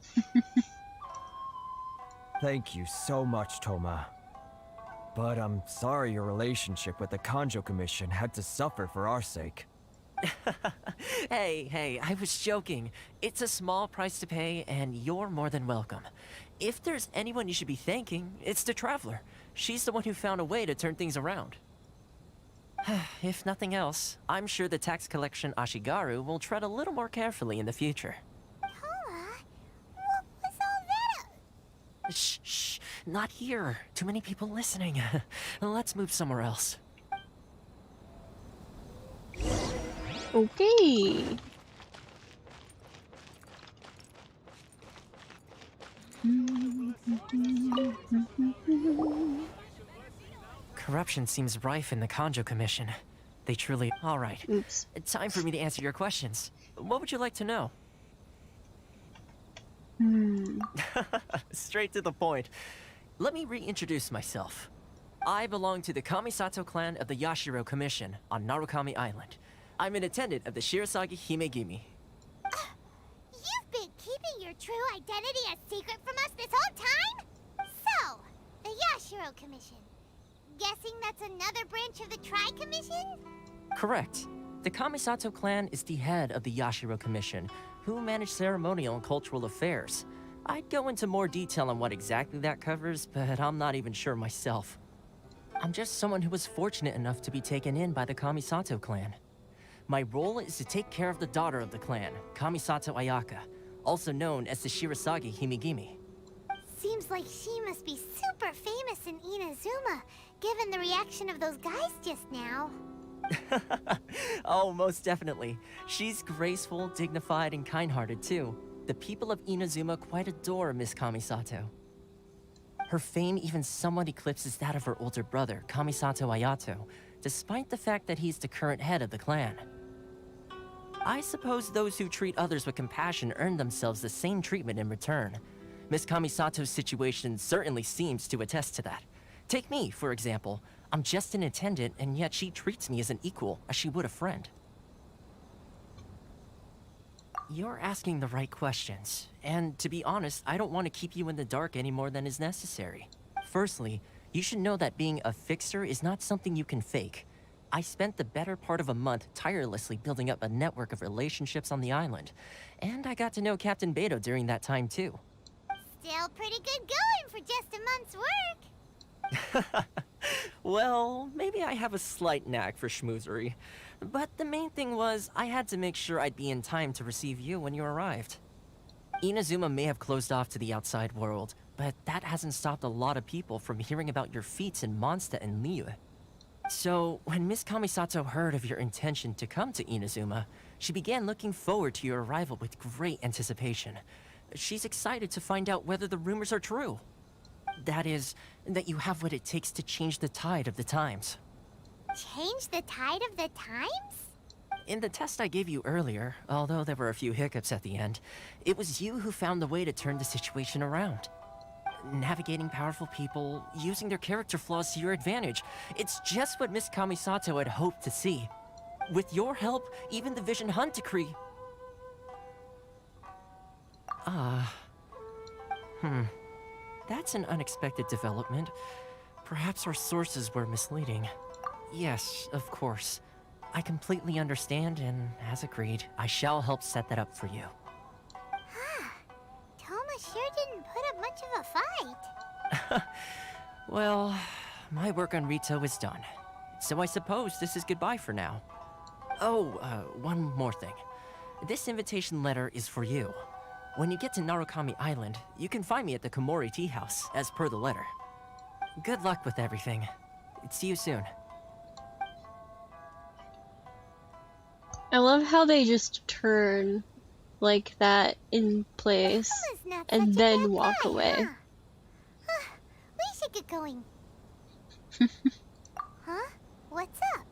Speaker 9: Thank you so much, Toma. But I'm sorry your relationship with the Kanjo Commission had to suffer for our sake.
Speaker 7: Hey, I was joking. It's a small price to pay, and you're more than welcome. If there's anyone you should be thanking, it's the Traveler. She's the one who found a way to turn things around. If nothing else, I'm sure the tax collection Ashigaru will tread a little more carefully in the future.
Speaker 5: Toma, what was all that?
Speaker 7: Shh, not here. Too many people listening. Let's move somewhere else.
Speaker 1: Okay.
Speaker 7: Corruption seems rife in the Kanjo Commission. They truly... Alright.
Speaker 1: Oops.
Speaker 7: Time for me to answer your questions. What would you like to know? Straight to the point. Let me reintroduce myself. I belong to the Kamisato clan of the Yashiro Commission on Narukami Island. I'm an attendant of the Shirasagi Himegimi.
Speaker 5: You've been keeping your true identity a secret from us this whole time? So, the Yashiro Commission. Guessing that's another branch of the Tri-Commission?
Speaker 7: Correct. The Kamisato clan is the head of the Yashiro Commission, who manage ceremonial and cultural affairs. I'd go into more detail on what exactly that covers, but I'm not even sure myself. I'm just someone who was fortunate enough to be taken in by the Kamisato clan. My role is to take care of the daughter of the clan, Kamisato Ayaka, also known as the Shirasagi Himegimi.
Speaker 5: Seems like she must be super famous in Inazuma, given the reaction of those guys just now.
Speaker 7: Oh, most definitely. She's graceful, dignified, and kind-hearted too. The people of Inazuma quite adore Miss Kamisato. Her fame even somewhat eclipses that of her older brother, Kamisato Ayato, despite the fact that he's the current head of the clan. I suppose those who treat others with compassion earn themselves the same treatment in return. Miss Kamisato's situation certainly seems to attest to that. Take me, for example. I'm just an attendant, and yet she treats me as an equal, as she would a friend. You're asking the right questions, and to be honest, I don't want to keep you in the dark any more than is necessary. Firstly, you should know that being a fixer is not something you can fake. I spent the better part of a month tirelessly building up a network of relationships on the island, and I got to know Captain Beto during that time too.
Speaker 5: Still pretty good going for just a month's work.
Speaker 7: Well, maybe I have a slight knack for schmoozery. But the main thing was, I had to make sure I'd be in time to receive you when you arrived. Inazuma may have closed off to the outside world, but that hasn't stopped a lot of people from hearing about your feats in Mondstadt and Liyue. So, when Miss Kamisato heard of your intention to come to Inazuma, she began looking forward to your arrival with great anticipation. She's excited to find out whether the rumors are true. That is, that you have what it takes to change the tide of the times.
Speaker 5: Change the tide of the times?
Speaker 7: In the test I gave you earlier, although there were a few hiccups at the end, it was you who found the way to turn the situation around. Navigating powerful people, using their character flaws to your advantage. It's just what Miss Kamisato had hoped to see. With your help, even the Vision Hunt Decree... That's an unexpected development. Perhaps our sources were misleading. Yes, of course. I completely understand, and as agreed, I shall help set that up for you.
Speaker 5: Toma sure didn't put up much of a fight.
Speaker 7: Well, my work on Rito is done. So I suppose this is goodbye for now. Oh, one more thing. This invitation letter is for you. When you get to Narukami Island, you can find me at the Komori Tea House, as per the letter. Good luck with everything. See you soon.
Speaker 1: I love how they just turn like that in place and then walk away.
Speaker 5: We should get going. Huh? What's up?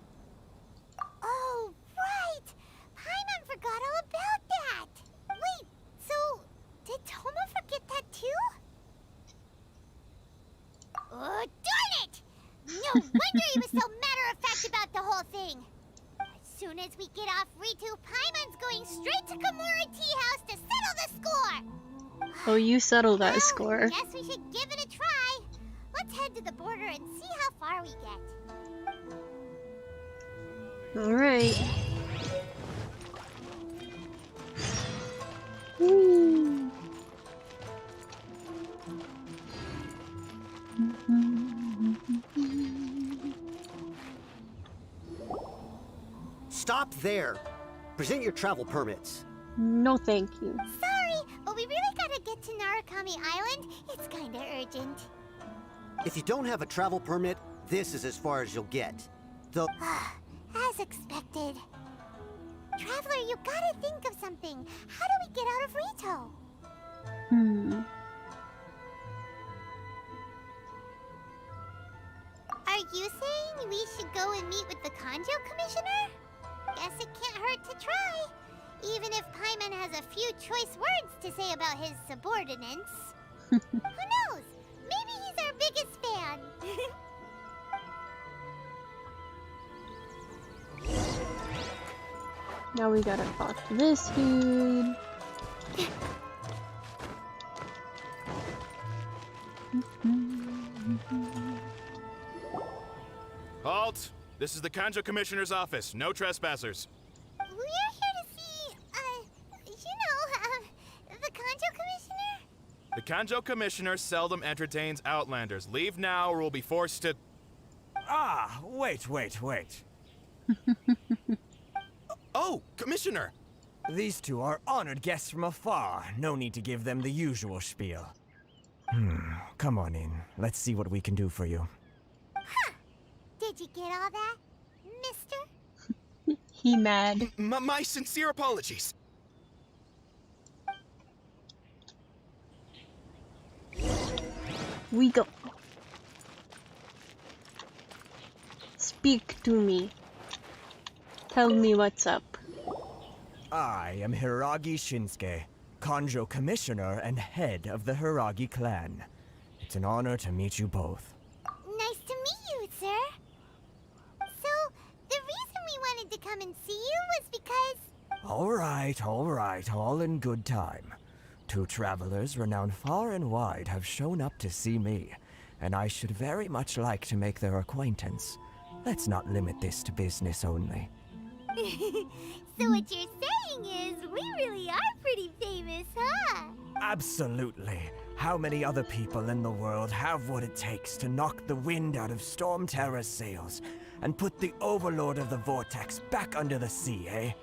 Speaker 5: Oh, right! Paimon forgot all about that! Wait, so did Toma forget that too? Oh, darn it! No wonder he was so matter-of-fact about the whole thing! As soon as we get off Ritu, Paimon's going straight to Komori Tea House to settle the score!
Speaker 1: Oh, you settle that score.
Speaker 5: Guess we should give it a try. Let's Let's head to the border and see how far we get.
Speaker 1: Alright. Whee!
Speaker 14: Stop there. Present your travel permits.
Speaker 1: No, thank you.
Speaker 5: Sorry, but we really gotta get to Narukami Island. It's kinda urgent.
Speaker 14: If you don't have a travel permit, this is as far as you'll get. Though,
Speaker 5: As expected. Traveler, you gotta think of something. How do we get out of Rito? Are you saying we should go and meet with the Kanjo Commissioner? Guess it can't hurt to try. Even if Paimon has a few choice words to say about his subordinates. Who knows? Maybe he's our biggest fan.
Speaker 1: Now we gotta talk to this dude.
Speaker 15: Halt! This is the Kanjo Commissioner's office. No trespassers.
Speaker 5: We're here to see, the Kanjo Commissioner?
Speaker 15: The Kanjo Commissioner seldom entertains Outlanders. Leave now or we'll be forced to...
Speaker 9: Ah, wait.
Speaker 15: Oh, Commissioner!
Speaker 9: These two are honored guests from afar. No need to give them the usual spiel. Come on in. Let's see what we can do for you.
Speaker 5: Huh. Did you get all that, mister?
Speaker 1: He mad.
Speaker 15: My sincere apologies.
Speaker 1: We go. Speak to me. Tell me what's up.
Speaker 9: I am Hiragi Shinsuke, Kanjo Commissioner and head of the Hiragi clan. It's an honor to meet you both.
Speaker 5: Nice to meet you, sir. So, the reason we wanted to come and see you was because...
Speaker 9: All right, all in good time. Two travelers renowned far and wide have shown up to see me, and I should very much like to make their acquaintance. Let's not limit this to business only.
Speaker 5: So what you're saying is, we really are pretty famous, huh?
Speaker 9: Absolutely. How many other people in the world have what it takes to knock the wind out of Storm Terror's sails and put the Overlord of the Vortex back under the sea, eh?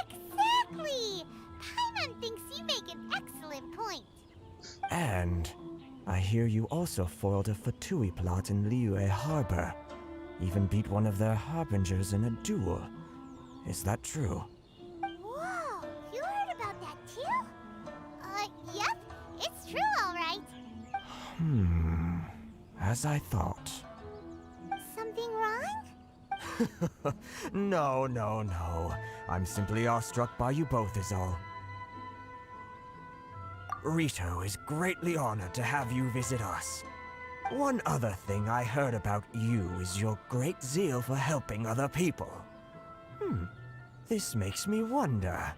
Speaker 5: Exactly! Paimon thinks you make an excellent point.
Speaker 9: And I hear you also foiled a Fatui plot in Liyue Harbor. Even beat one of their harbingers in a duel. Is that true?
Speaker 5: Whoa, you heard about that too? Yep, it's true, all right.
Speaker 9: As I thought.
Speaker 5: Something wrong?
Speaker 9: No. I'm simply awestruck by you both is all. Rito is greatly honored to have you visit us. One other thing I heard about you is your great zeal for helping other people. This makes me wonder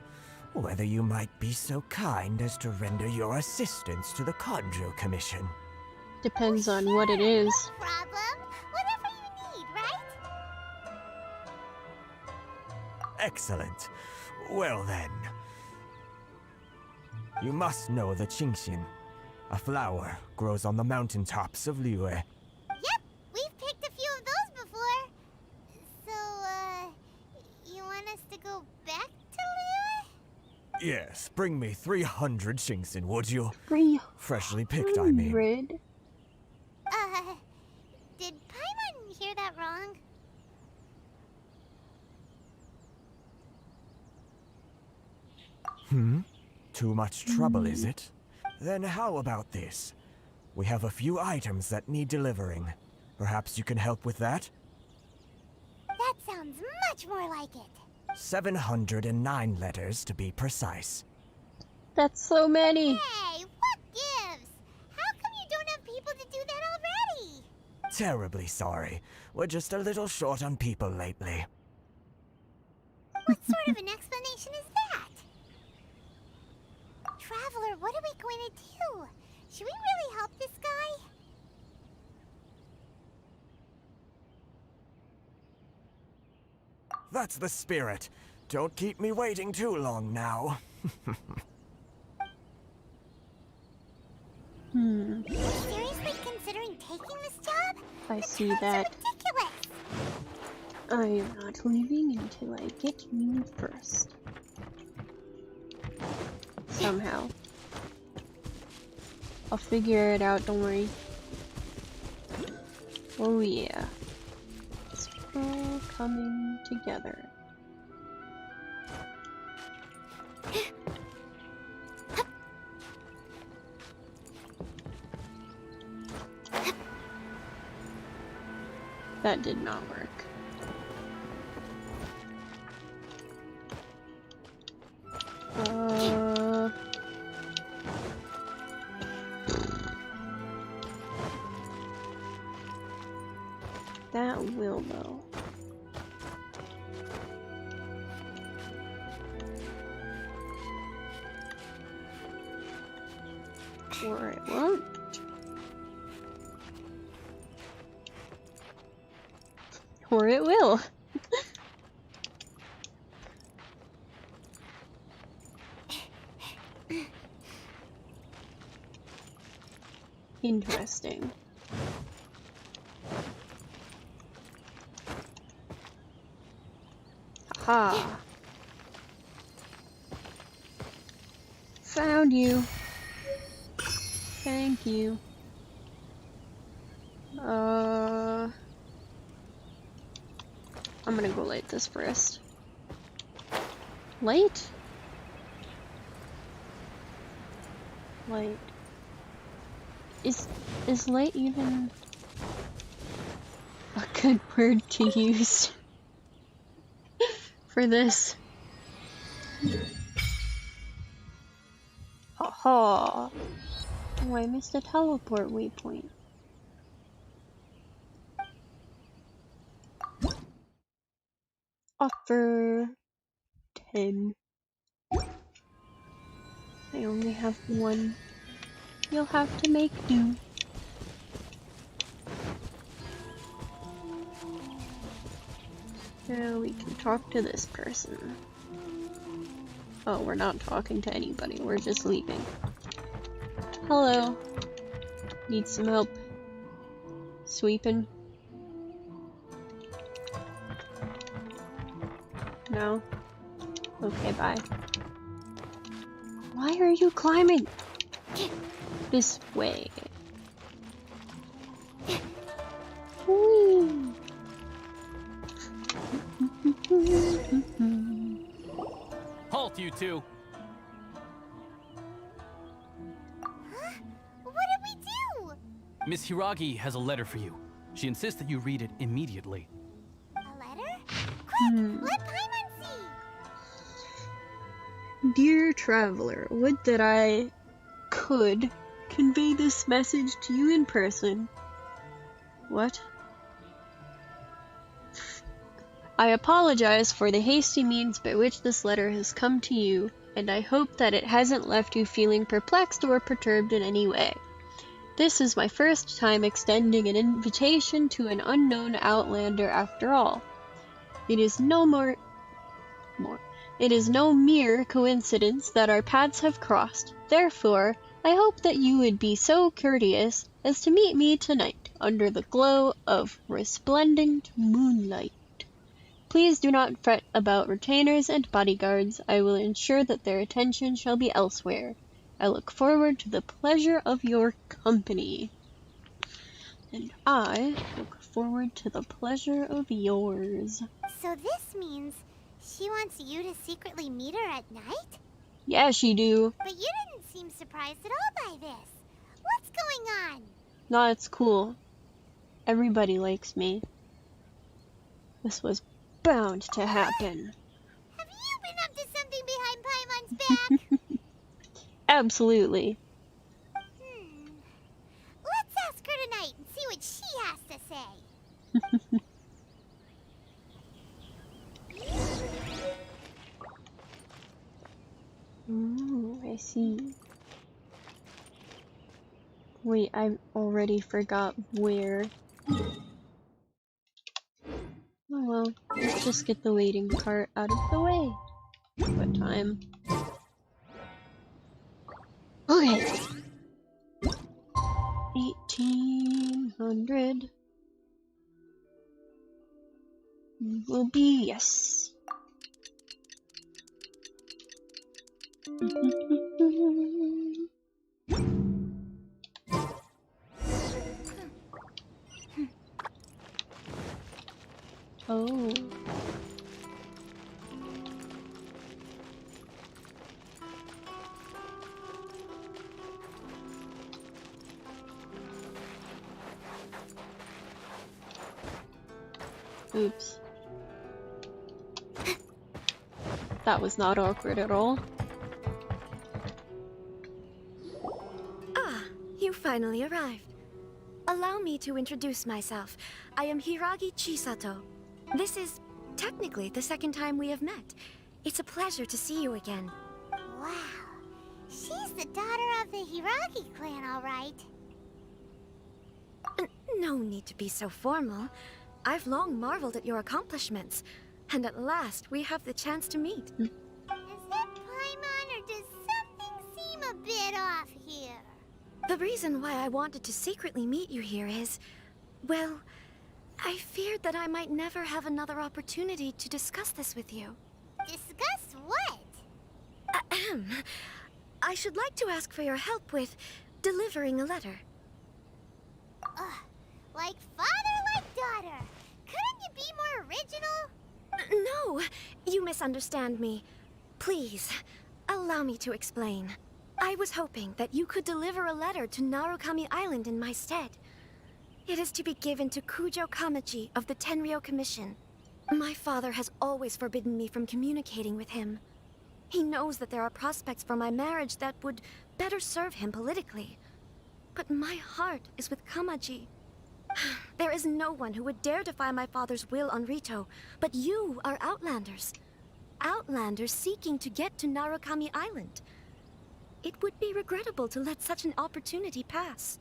Speaker 9: whether you might be so kind as to render your assistance to the Kanjo Commission.
Speaker 1: Depends on what it is.
Speaker 5: No problem. Whatever you need, right?
Speaker 9: Excellent. Well then. You must know the Genshin. A flower grows on the mountaintops of Liyue.
Speaker 5: Yep, we've picked a few of those before. So, you want us to go back to Liyue?
Speaker 9: Yes, bring me 300 Genshin, would you?
Speaker 1: 300?
Speaker 9: Freshly picked, I mean.
Speaker 5: Did Paimon hear that wrong?
Speaker 9: Too much trouble, is it? Then how about this? We have a few items that need delivering. Perhaps you can help with that?
Speaker 5: That sounds much more like it.
Speaker 9: 709 letters to be precise.
Speaker 1: That's so many.
Speaker 5: Hey, what gives? How come you don't have people to do that already?
Speaker 9: Terribly sorry. We're just a little short on people lately.
Speaker 5: What sort of an explanation is that? Traveler, what are we going to do? Should we really help this guy?
Speaker 9: That's the spirit. Don't keep me waiting too long now.
Speaker 5: You're seriously considering taking this job?
Speaker 1: I
Speaker 5: The
Speaker 1: see
Speaker 5: terms are
Speaker 1: that.
Speaker 5: ridiculous.
Speaker 1: I am not leaving until I get you first. Somehow. I'll figure it out, don't worry. Oh yeah. It's all coming together. That did not work. That will though. Or it won't. Or it will. Interesting. Aha. Found you. Thank you. I'm gonna go light this first. Light? Light. Is light even a good word to use for this? Aha! Oh, I missed a teleport waypoint. Offer 10. I only have one. You'll have to make do. Now we can talk to this person. Oh, we're not talking to anybody. We're just leaving. Hello. Need some help sweeping? No? Okay, bye. Why are you climbing? This way. Whee!
Speaker 16: Halt, you two!
Speaker 5: Huh? What did we do?
Speaker 16: Miss Hiragi has a letter for you. She insists that you read it immediately.
Speaker 5: A letter? Quick, let Paimon see!
Speaker 1: Dear traveler, would that I could convey this message to you in person. What? I apologize for the hasty means by which this letter has come to you, and I hope that it hasn't left you feeling perplexed or perturbed in any way. This is my first time extending an invitation to an unknown outlander after all. It is no mere coincidence that our paths have crossed. Therefore, I hope that you would be so courteous as to meet me tonight under the glow of resplendent moonlight. Please do not fret about retainers and bodyguards. I will ensure that their attention shall be elsewhere. I look forward to the pleasure of your company. And I look forward to the pleasure of yours.
Speaker 5: So this means she wants you to secretly meet her at night?
Speaker 1: Yeah, she do.
Speaker 5: But you didn't seem surprised at all by this. What's going on?
Speaker 1: No, it's cool. Everybody likes me. This was bound to happen.
Speaker 5: Have you been up to something behind Paimon's back?
Speaker 1: Absolutely.
Speaker 5: Let's ask her tonight and see what she has to say.
Speaker 1: Ooh, I see. Wait, I already forgot where. Oh well. let's just get the waiting part out of the way. What time? Okay. 1800 will be yes. Oh. Oops. That was not awkward at all.
Speaker 17: Ah, you finally arrived. Allow me to introduce myself. I am Hiragi Chisato. This is technically the second time we have met. It's a pleasure to see you again.
Speaker 5: Wow. She's the daughter of the Hiragi clan, all right.
Speaker 17: No need to be so formal. I've long marveled at your accomplishments. And at last, we have the chance to meet.
Speaker 5: Is that Paimon, or does something seem a bit off here?
Speaker 17: The reason why I wanted to secretly meet you here is, well, I feared that I might never have another opportunity to discuss this with you.
Speaker 5: Discuss what?
Speaker 17: Ahem. I should like to ask for your help with delivering a letter.
Speaker 5: Like father, like daughter. Couldn't you be more original?
Speaker 17: No, you misunderstand me. Please, allow me to explain. I was hoping that you could deliver a letter to Narukami Island in my stead. It is to be given to Kujo Kamachi of the Tenryou Commission. My father has always forbidden me from communicating with him. He knows that there are prospects for my marriage that would better serve him politically. But my heart is with Kamaji. There is no one who would dare defy my father's will on Rito, but you are Outlanders. Outlanders seeking to get to Narukami Island. It would be regrettable to let such an opportunity pass.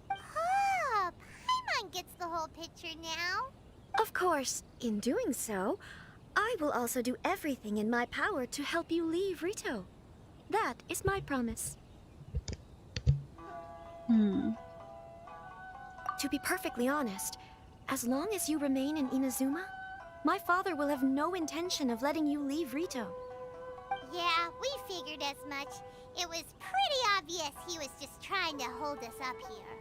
Speaker 5: Oh, Paimon gets the whole picture now.
Speaker 17: Of course, in doing so, I will also do everything in my power to help you leave Rito. That is my promise. To be perfectly honest, as long as you remain in Inazuma, my father will have no intention of letting you leave Rito.
Speaker 5: Yeah, we figured as much. It was pretty obvious he was just trying to hold us up here.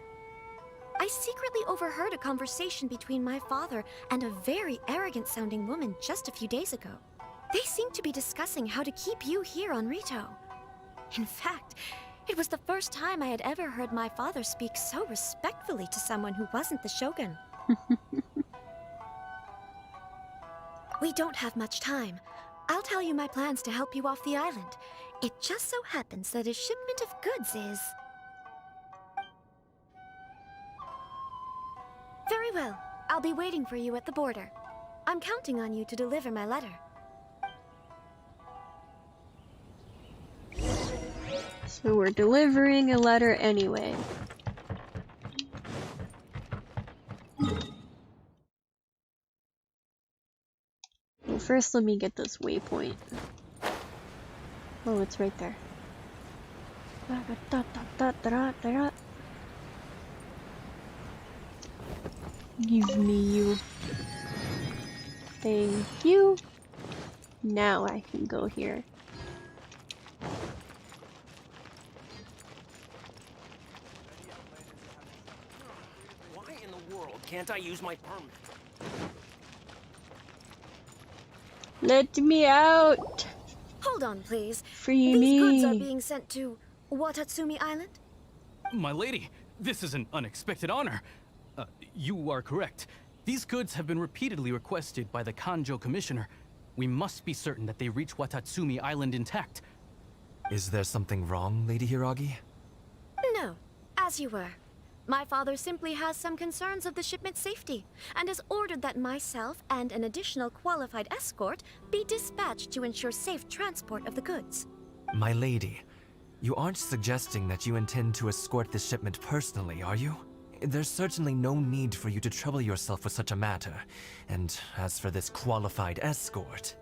Speaker 17: I secretly overheard a conversation between my father and a very arrogant-sounding woman just a few days ago. They seemed to be discussing how to keep you here on Rito. In fact, it was the first time I had ever heard my father speak so respectfully to someone who wasn't the Shogun. We don't have much time. I'll tell you my plans to help you off the island. It just so happens that a shipment of goods is... Very well. I'll be waiting for you at the border. I'm counting on you to deliver my letter.
Speaker 1: So we're delivering a letter anyway. Well, first let me get this waypoint. Oh, it's right there. Give me you. Thank you. Now I can go here.
Speaker 7: Why in the world can't I use my permit?
Speaker 1: Let me out!
Speaker 17: Hold on, please.
Speaker 1: Free
Speaker 17: These
Speaker 1: me.
Speaker 17: goods are being sent to Watatsumi Island?
Speaker 16: My lady, this is an unexpected honor. You are correct. These goods have been repeatedly requested by the Kanjo Commissioner. We must be certain that they reach Watatsumi Island intact.
Speaker 18: Is there something wrong, Lady Hiragi?
Speaker 17: No, as you were. My father simply has some concerns of the shipment's safety, and has ordered that myself and an additional qualified escort be dispatched to ensure safe transport of the goods.
Speaker 18: My lady, you aren't suggesting that you intend to escort the shipment personally, are you? There's certainly no need for you to trouble yourself with such a matter. And as for this qualified escort...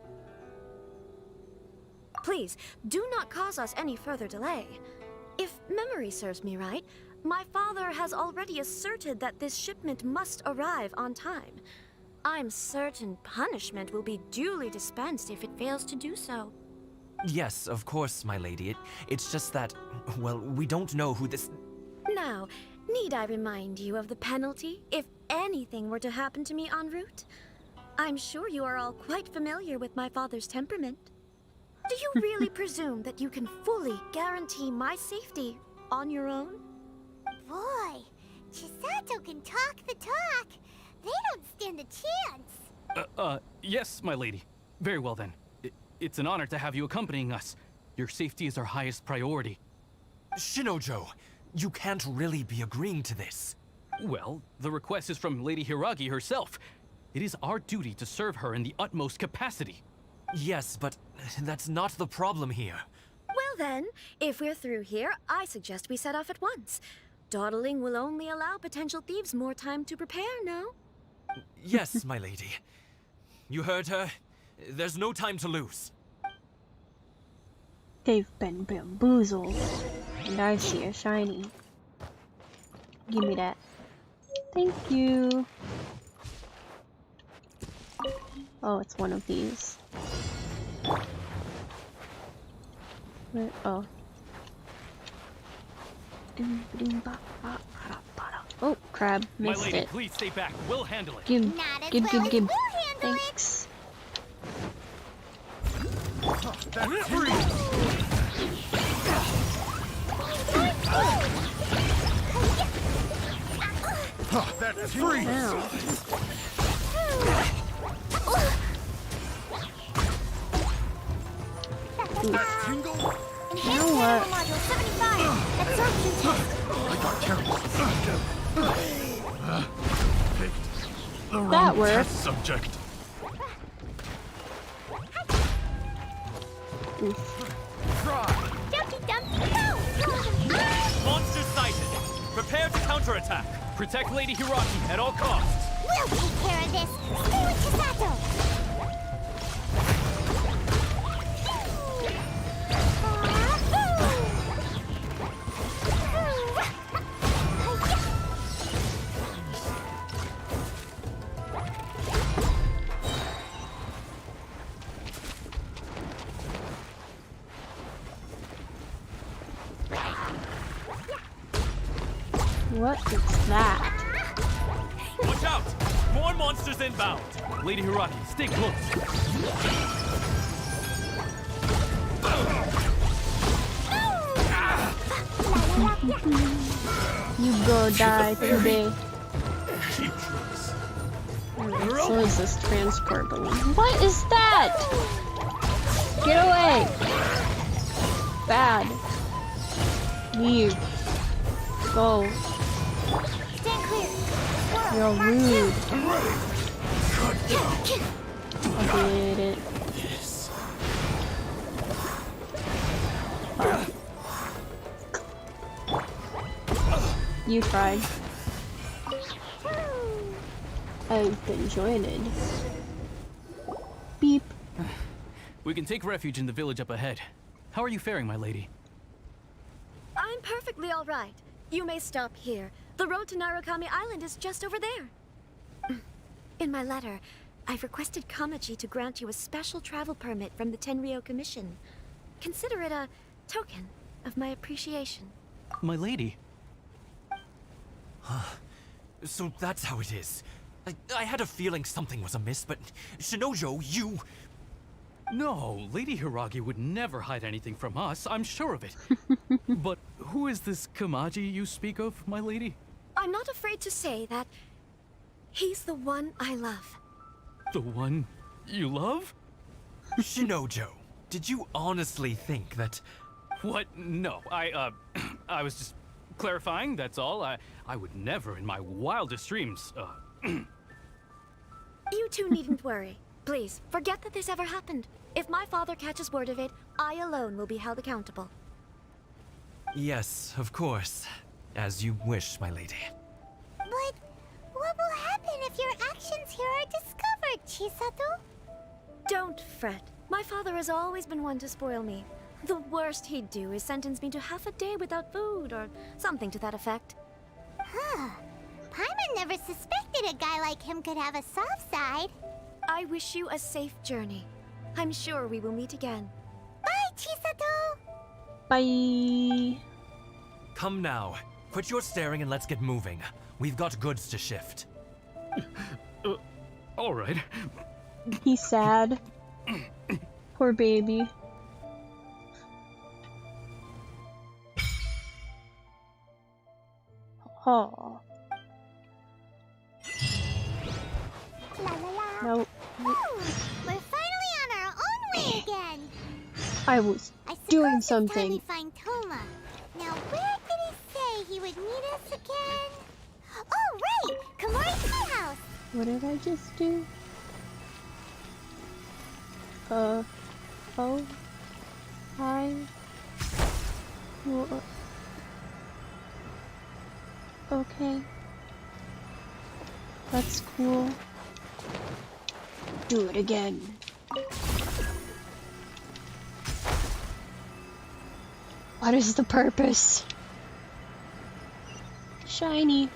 Speaker 17: Please, do not cause us any further delay. If memory serves me right, my father has already asserted that this shipment must arrive on time. I'm certain punishment will be duly dispensed if it fails to do so.
Speaker 18: Yes, of course, my lady. It's just that, well, we don't know who this...
Speaker 17: Now, need I remind you of the penalty if anything were to happen to me en route? I'm sure you are all quite familiar with my father's temperament. Do you really presume that you can fully guarantee my safety on your own?
Speaker 5: Boy, Chisato can talk the talk. They don't stand a chance.
Speaker 16: Yes, my lady. Very well then. It's an honor to have you accompanying us. Your safety is our highest priority.
Speaker 18: Shinojo, you can't really be agreeing to this.
Speaker 16: Well, the request is from Lady Hiragi herself. It is our duty to serve her in the utmost capacity.
Speaker 18: Yes, but that's not the problem here.
Speaker 17: Well then, if we're through here, I suggest we set off at once. Dawdling will only allow potential thieves more time to prepare, no?
Speaker 18: Yes, my lady. You heard her. There's no time to lose.
Speaker 1: They've been bamboozled. And I see a shiny. Give me that. Thank you. Oh, it's one of these. Where? Oh. Oh, crab. Missed
Speaker 16: my lady,
Speaker 1: it.
Speaker 16: please stay back. We'll handle it.
Speaker 1: Give. Thanks.
Speaker 13: That's free! That's free!
Speaker 5: Tingle?
Speaker 1: You know what?
Speaker 5: Module 75. Absorption test.
Speaker 13: I got terrible. Picked the wrong
Speaker 1: That worked.
Speaker 13: test subject.
Speaker 5: Dumpty Dumpty go!
Speaker 16: Monster sighted! Prepare to counterattack! Protect Lady Hiragi at all costs!
Speaker 5: We'll take care of this! Stay with Chisato!
Speaker 1: What is that?
Speaker 16: Watch out! More monsters inbound! Lady Hiragi, stay close!
Speaker 1: You go die today. So is this transport balloon? What is that? Get away! Bad. Leave. Go.
Speaker 5: Stand clear!
Speaker 1: You're rude. I did it. You tried. I've been joined. Beep.
Speaker 16: We can take refuge in the village up ahead. How are you faring, my lady?
Speaker 17: I'm perfectly all right. You may stop here. The road to Narukami Island is just over there. In my letter, I've requested Kamaji to grant you a special travel permit from the Tenryou Commission. Consider it a token of my appreciation.
Speaker 16: My lady.
Speaker 18: So that's how it is. I had a feeling something was amiss, but Shinojo, you...
Speaker 16: No, Lady Hiragi would never hide anything from us, I'm sure of it. But who is this Kamaji you speak of, my lady?
Speaker 17: I'm not afraid to say that he's the one I love.
Speaker 16: The one you love?
Speaker 18: Shinojo, did you honestly think that...
Speaker 16: What? No, I was just clarifying, that's all. I would never in my wildest dreams,
Speaker 17: You two needn't worry. Please, forget that this ever happened. If my father catches word of it, I alone will be held accountable.
Speaker 18: Yes, of course. As you wish, my lady.
Speaker 5: happen if your actions here are discovered, Chisato?
Speaker 17: Don't fret. My father has always been one to spoil me. The worst he'd do is sentence me to half a day without food or something to that effect.
Speaker 5: Huh. Paimon never suspected a guy like him could have a soft side.
Speaker 17: I wish you a safe journey. I'm sure we will meet again.
Speaker 5: Bye, Chisato!
Speaker 1: Bye.
Speaker 18: Come now. Quit your staring and let's get moving. We've got goods to shift.
Speaker 16: All right.
Speaker 1: He's sad. Poor baby. Oh.
Speaker 5: La la la.
Speaker 1: No.
Speaker 5: Oh, we're finally on our own way again.
Speaker 1: I was doing something.
Speaker 5: We find Toma. Now, where did he say he would meet us again? Oh, right! Komori's Tea House!
Speaker 1: What did I just do? Oh. Hi. Okay. That's cool. Do it again. What is the purpose? Shiny.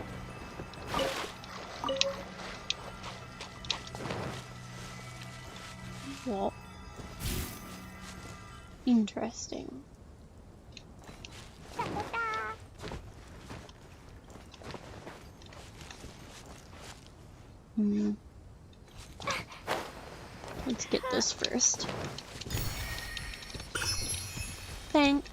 Speaker 1: Well, interesting. Let's get this first. Thank.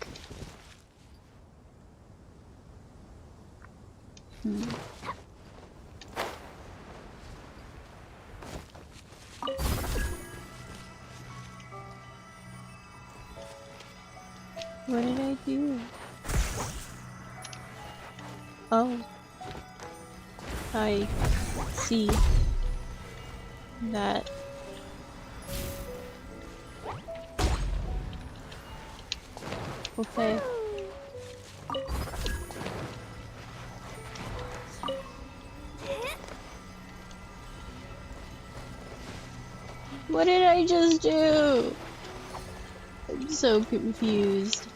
Speaker 1: What did I do? Oh. I see that. Okay. What did I just do? I'm so confused.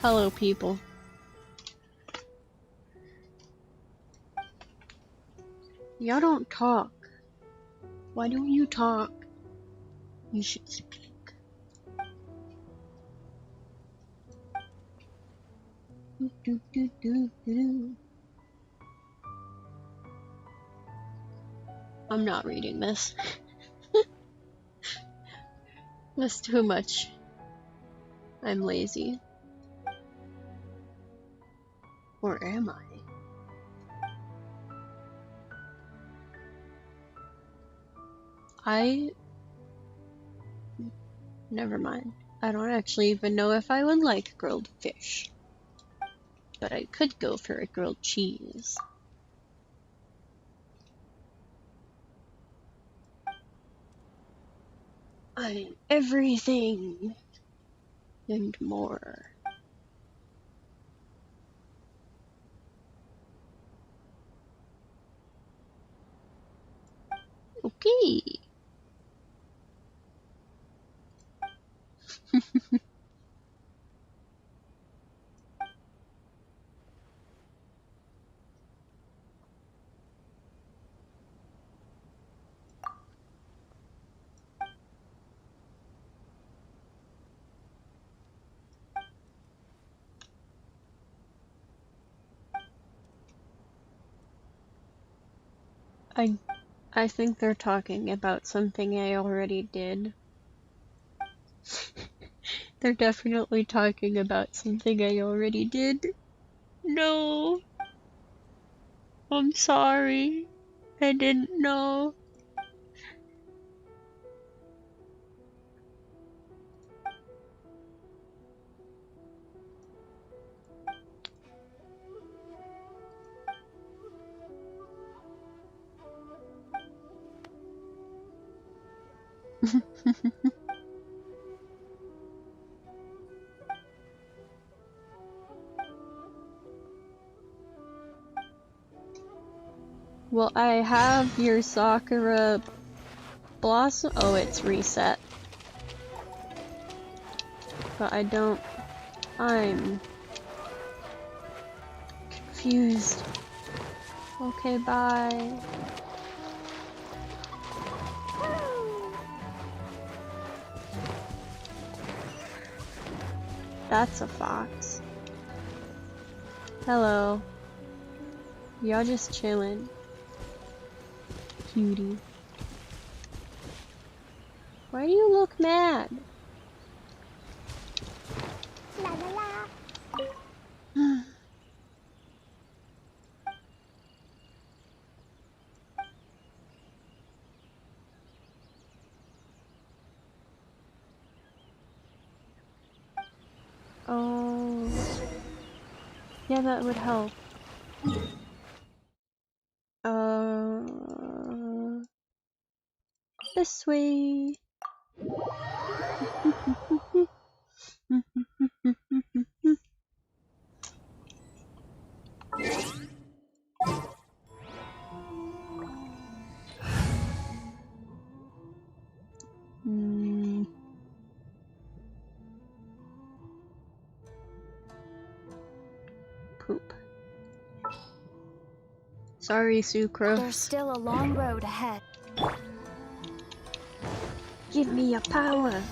Speaker 1: Hello, people. Y'all don't talk. Why don't you talk? You should speak. I'm not reading this. That's too much. I'm lazy. Or am I? Never mind. I don't actually even know if I would like grilled fish. But I could go for a grilled cheese. I'm everything and more. Okay. I think they're talking about something I already did. They're definitely talking about something I already did. No. I'm sorry. I didn't know. Well, I have your Sakura Blossom. Oh, it's reset. But I don't. I'm confused. Okay, bye. That's a fox. Hello. Y'all just chilling. Cutie. Why do you look mad?
Speaker 5: La la la.
Speaker 1: Oh. Yeah, that would help. This way. Poop. Sorry, Sucrose.
Speaker 17: There's still a long road ahead.
Speaker 1: Give me your power.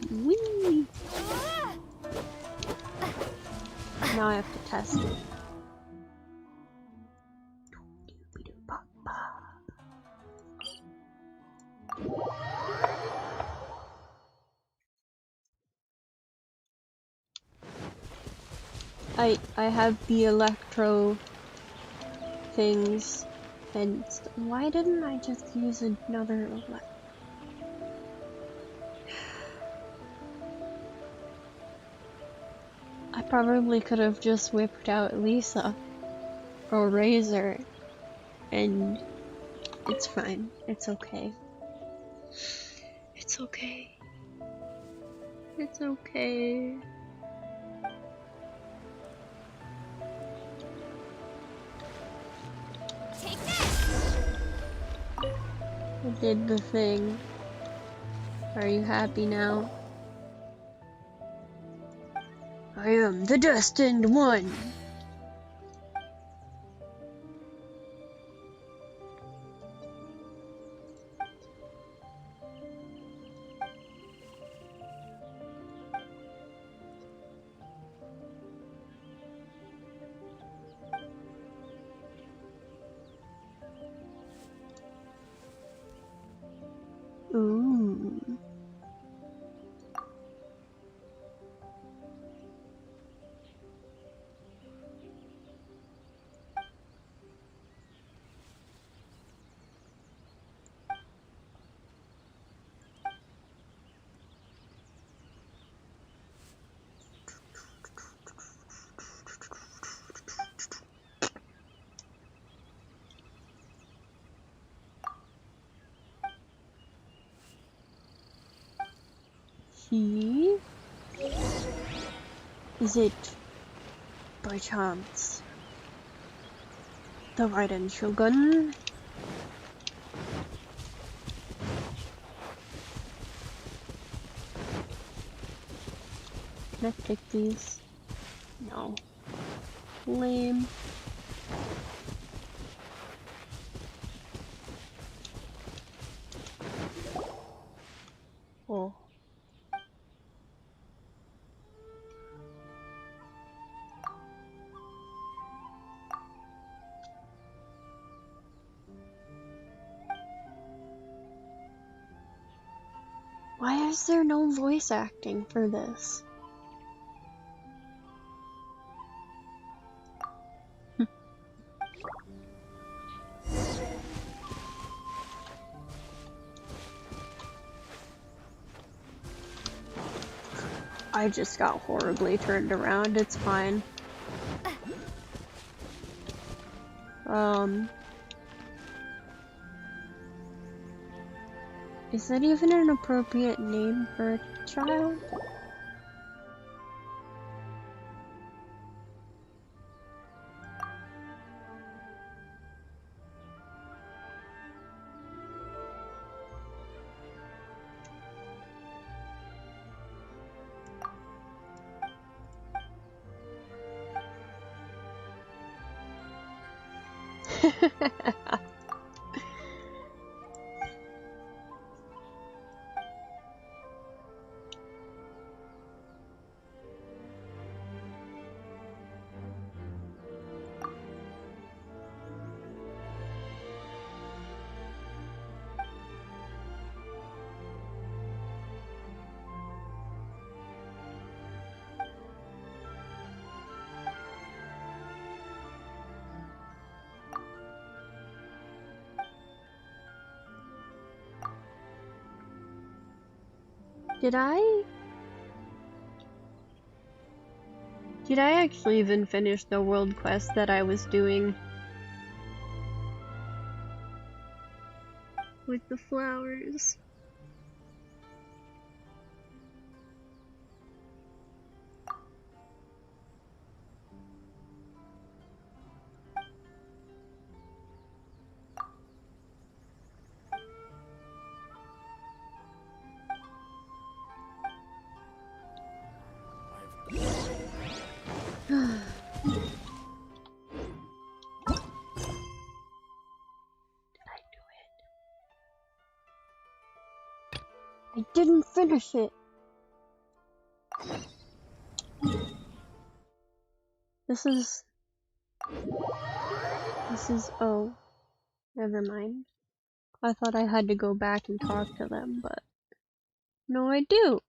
Speaker 1: Whee! Now I have to test it. I have the electro things, and why didn't I just use another I probably could have just whipped out Lisa or Razor, and it's fine. It's okay. It's okay. It's okay.
Speaker 5: Take this.
Speaker 1: I did the thing. Are you happy now? I am the destined one. Ooh. Is it by chance the Raiden Shogun? Can I take these? No. Lame. Oh. Why is there no voice acting for this? I just got horribly turned around, it's fine. Is that even an appropriate name for a child? Did I actually even finish the world quest that I was doing? With the flowers. I didn't finish it. This is, oh, never mind. I thought I had to go back and talk to them, but no, I do.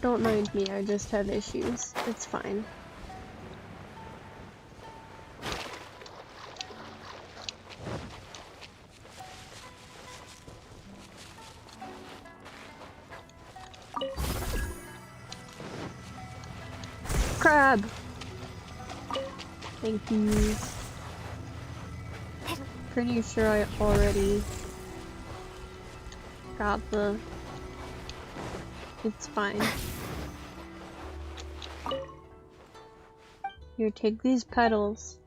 Speaker 1: Don't mind me, I just have issues. It's fine. Crab! Thank you. Pretty sure I already got the... It's fine. Here, take these petals.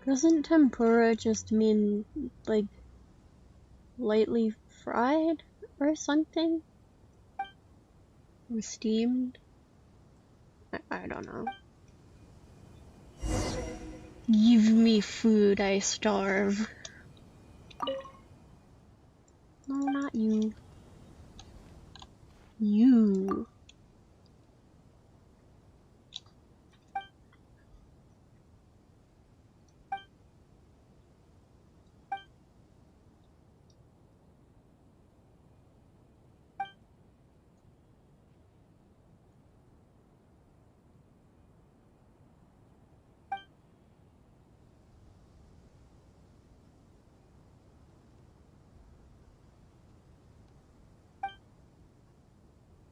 Speaker 1: Doesn't tempura just mean, like, lightly fried or something? Or steamed? I don't know. Give me food, I starve. No, not you. You.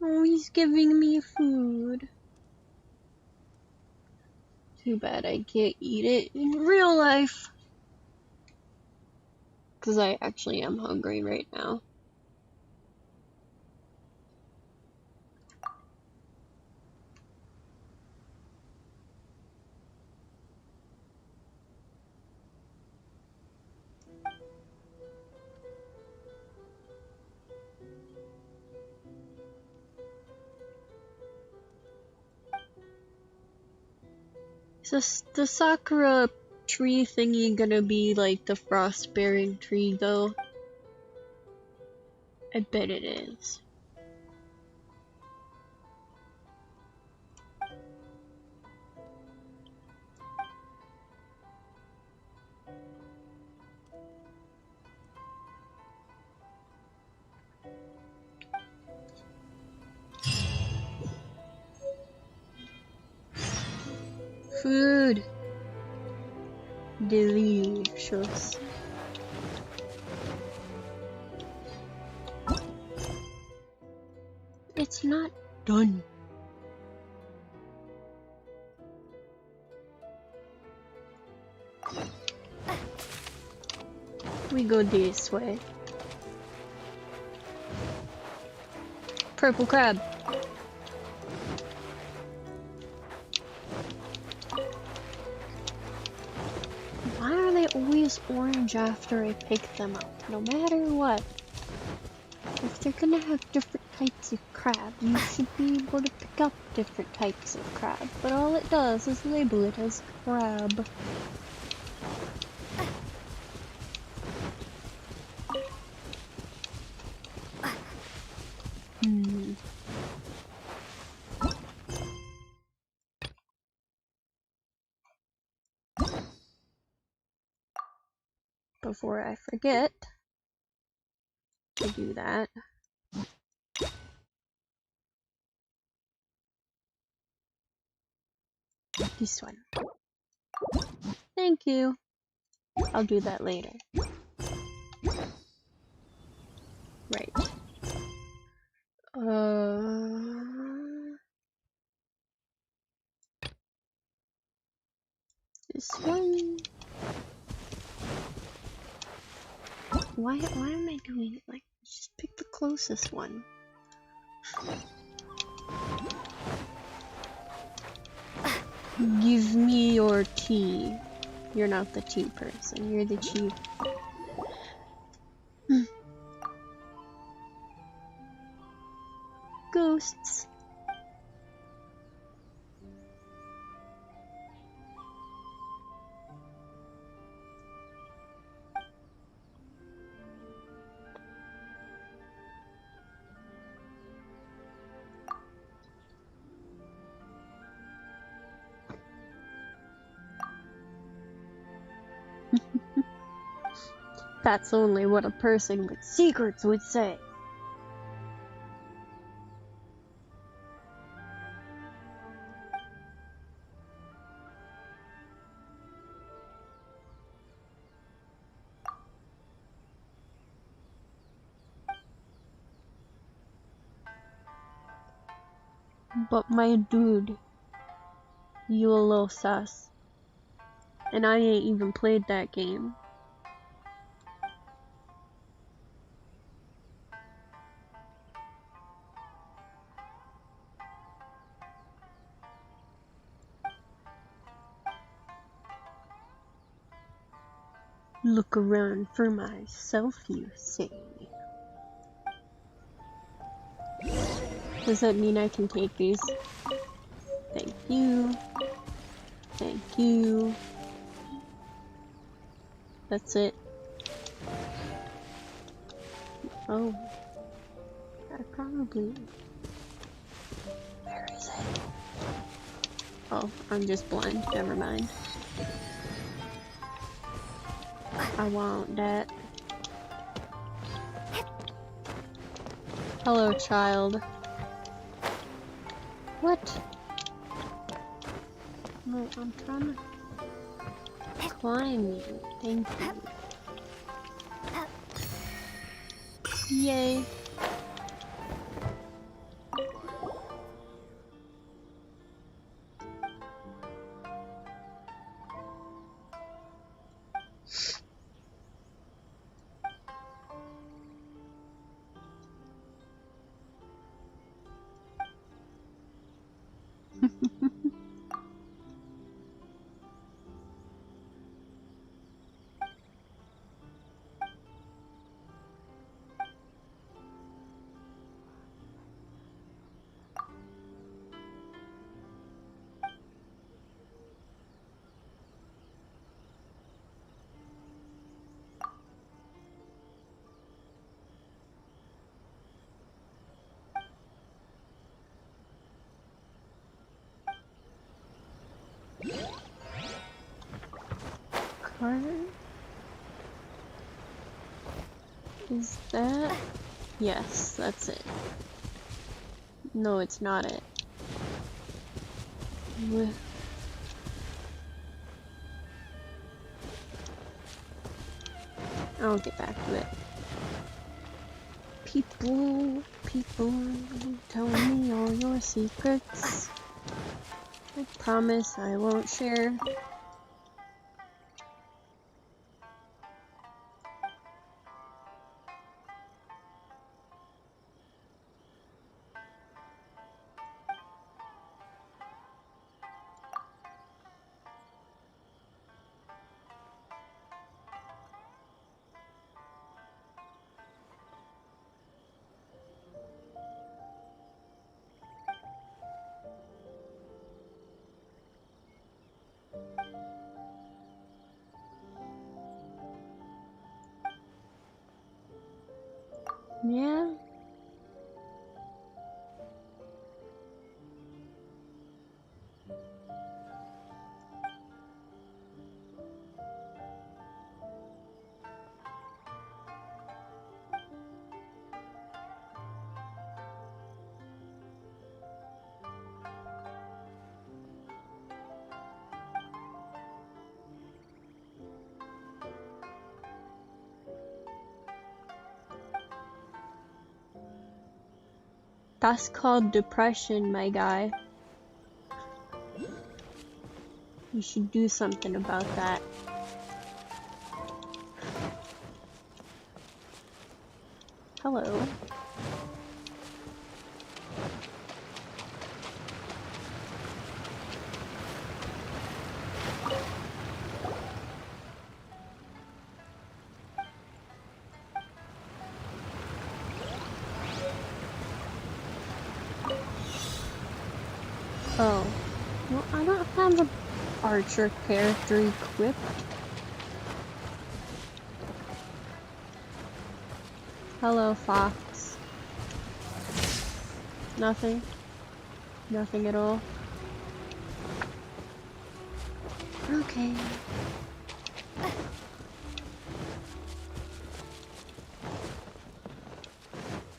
Speaker 1: Oh, he's giving me food. Too bad I can't eat it in real life. Because I actually am hungry right now. Is the sakura tree thingy gonna be like the frost-bearing tree though? I bet it is. Food. Delicious. It's not done. We go this way. Purple crab. Why are they always orange after I pick them up? No matter what. If they're gonna have different types of crab, you should be able to pick up different types of crab. But all it does is label it as crab. Before I forget to do that. This one. Thank you. I'll do that later. Right. This one. Why am I doing it like this? Just pick the closest one. Give me your tea. You're not the tea person, you're the tea. Ghosts. That's only what a person with secrets would say. But my dude, you a little sus. And I ain't even played that game. Look around for myself, you say. Does that mean I can take these? Thank you. Thank you. That's it. Oh. I probably... Where is it? Oh, I'm just blind. Never mind. I want that. Hello, child. What? No, I'm trying to climb you. Thank you. Yay. Is that? Yes, that's it. No, it's not it. I'll get back to it. People, tell me all your secrets. I promise I won't share. Yeah. That's called depression, my guy. You should do something about that. Hello. Oh. Well, I don't have an archer character equipped. Hello, Fox. Nothing? Nothing at all? Okay.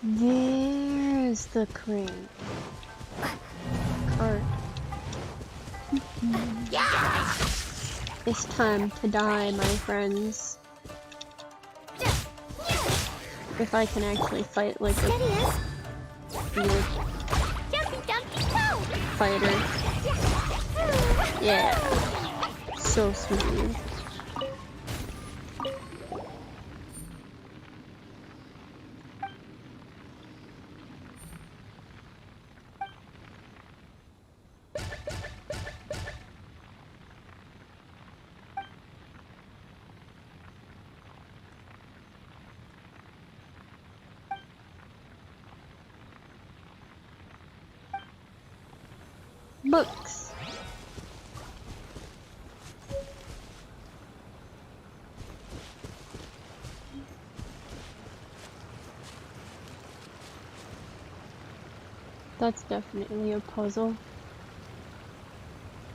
Speaker 1: There's the crane. Cart. It's time to die, my friends. If I can actually fight like a good fighter. Yeah. So smooth. Books. That's definitely a puzzle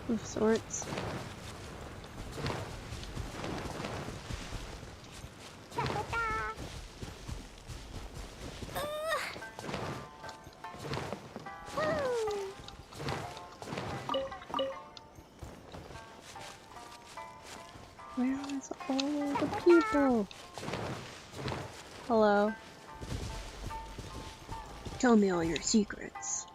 Speaker 1: of sorts. Where is all the people? Hello. Tell me all your secrets.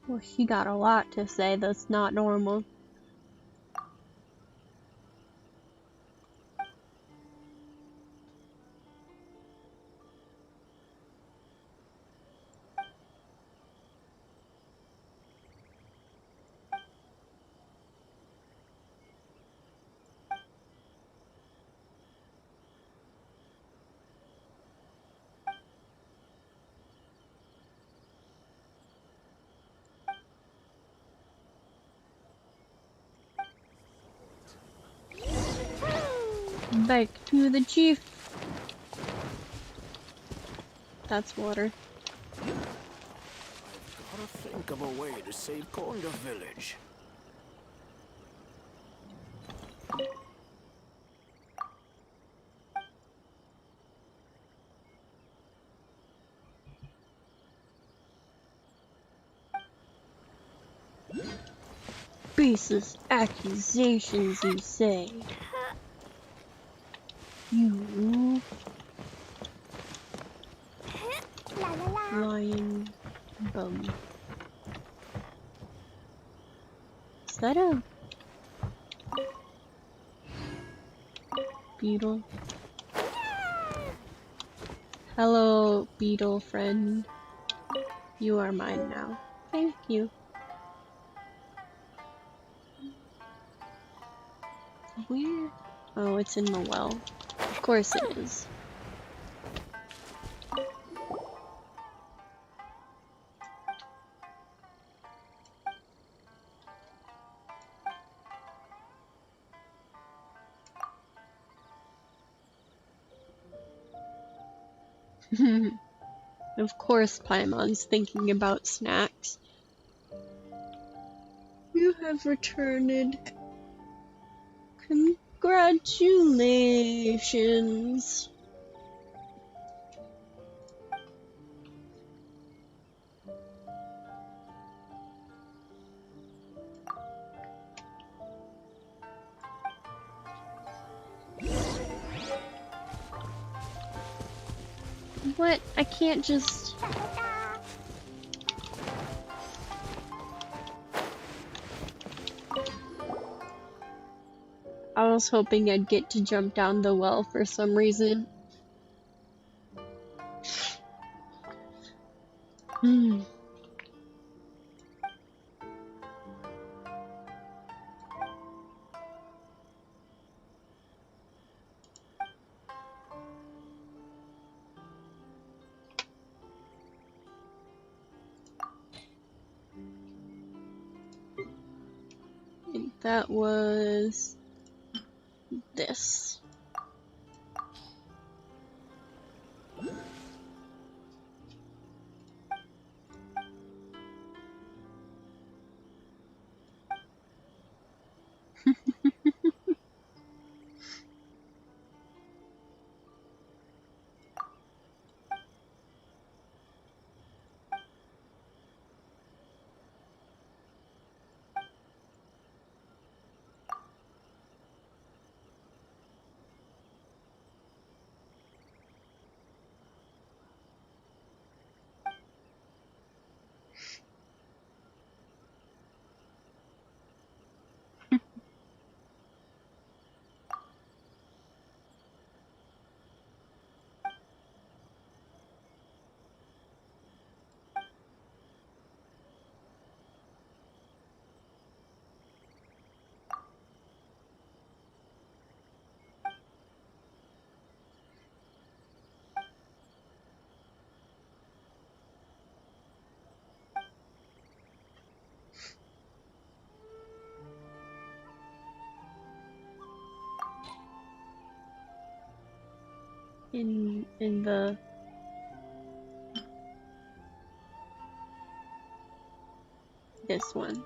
Speaker 1: Well, she got a lot to say that's not normal. Back to the chief. That's water.
Speaker 19: Gotta think of a way to save Konda Village.
Speaker 1: Baseless accusations, you say? You lying bum. Is that a beetle? Hello, beetle friend. You are mine now. Thank you. Where? Oh, it's in the well. Of course it is. Of course Paimon's thinking about snacks. You have returned. Congratulations. What? I can't just... I was hoping I'd get to jump down the well for some reason. And that was this. In the... this one.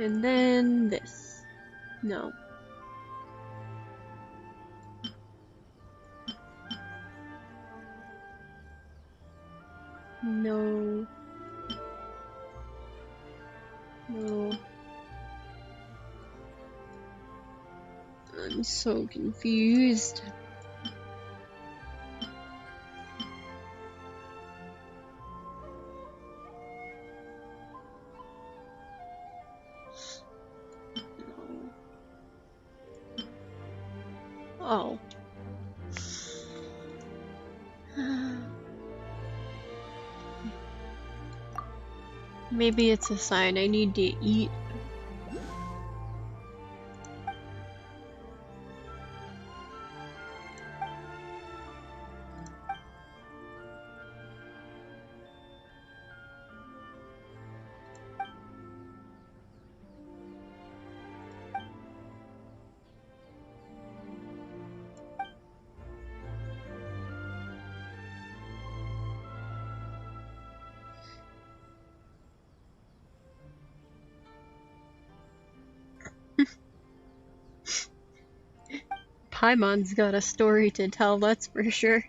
Speaker 1: And then this. No. No. No. I'm so confused. Oh. Maybe it's a sign I need to eat. Paimon's got a story to tell, that's for sure.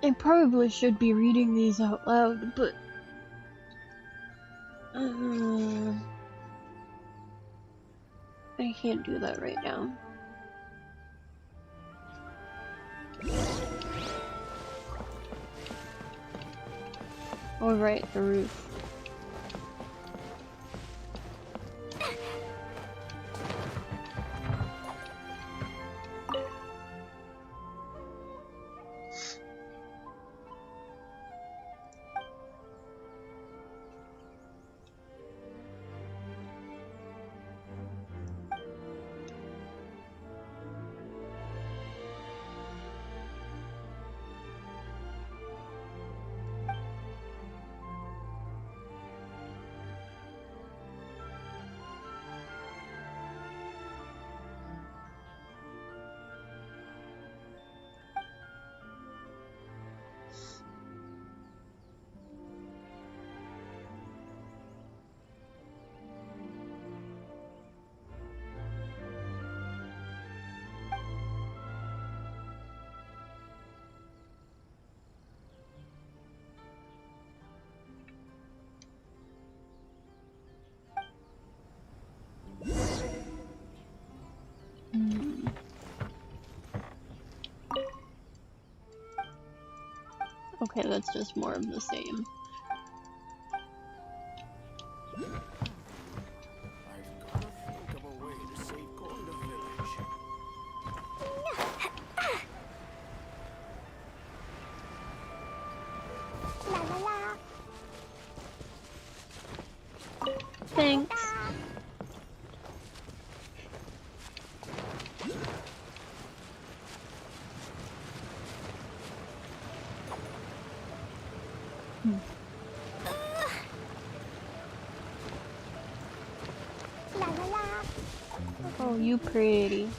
Speaker 1: I probably should be reading these out loud, but I can't do that right now. Oh right, the roof. Okay, that's just more of the same. Thanks. Oh, you pretty.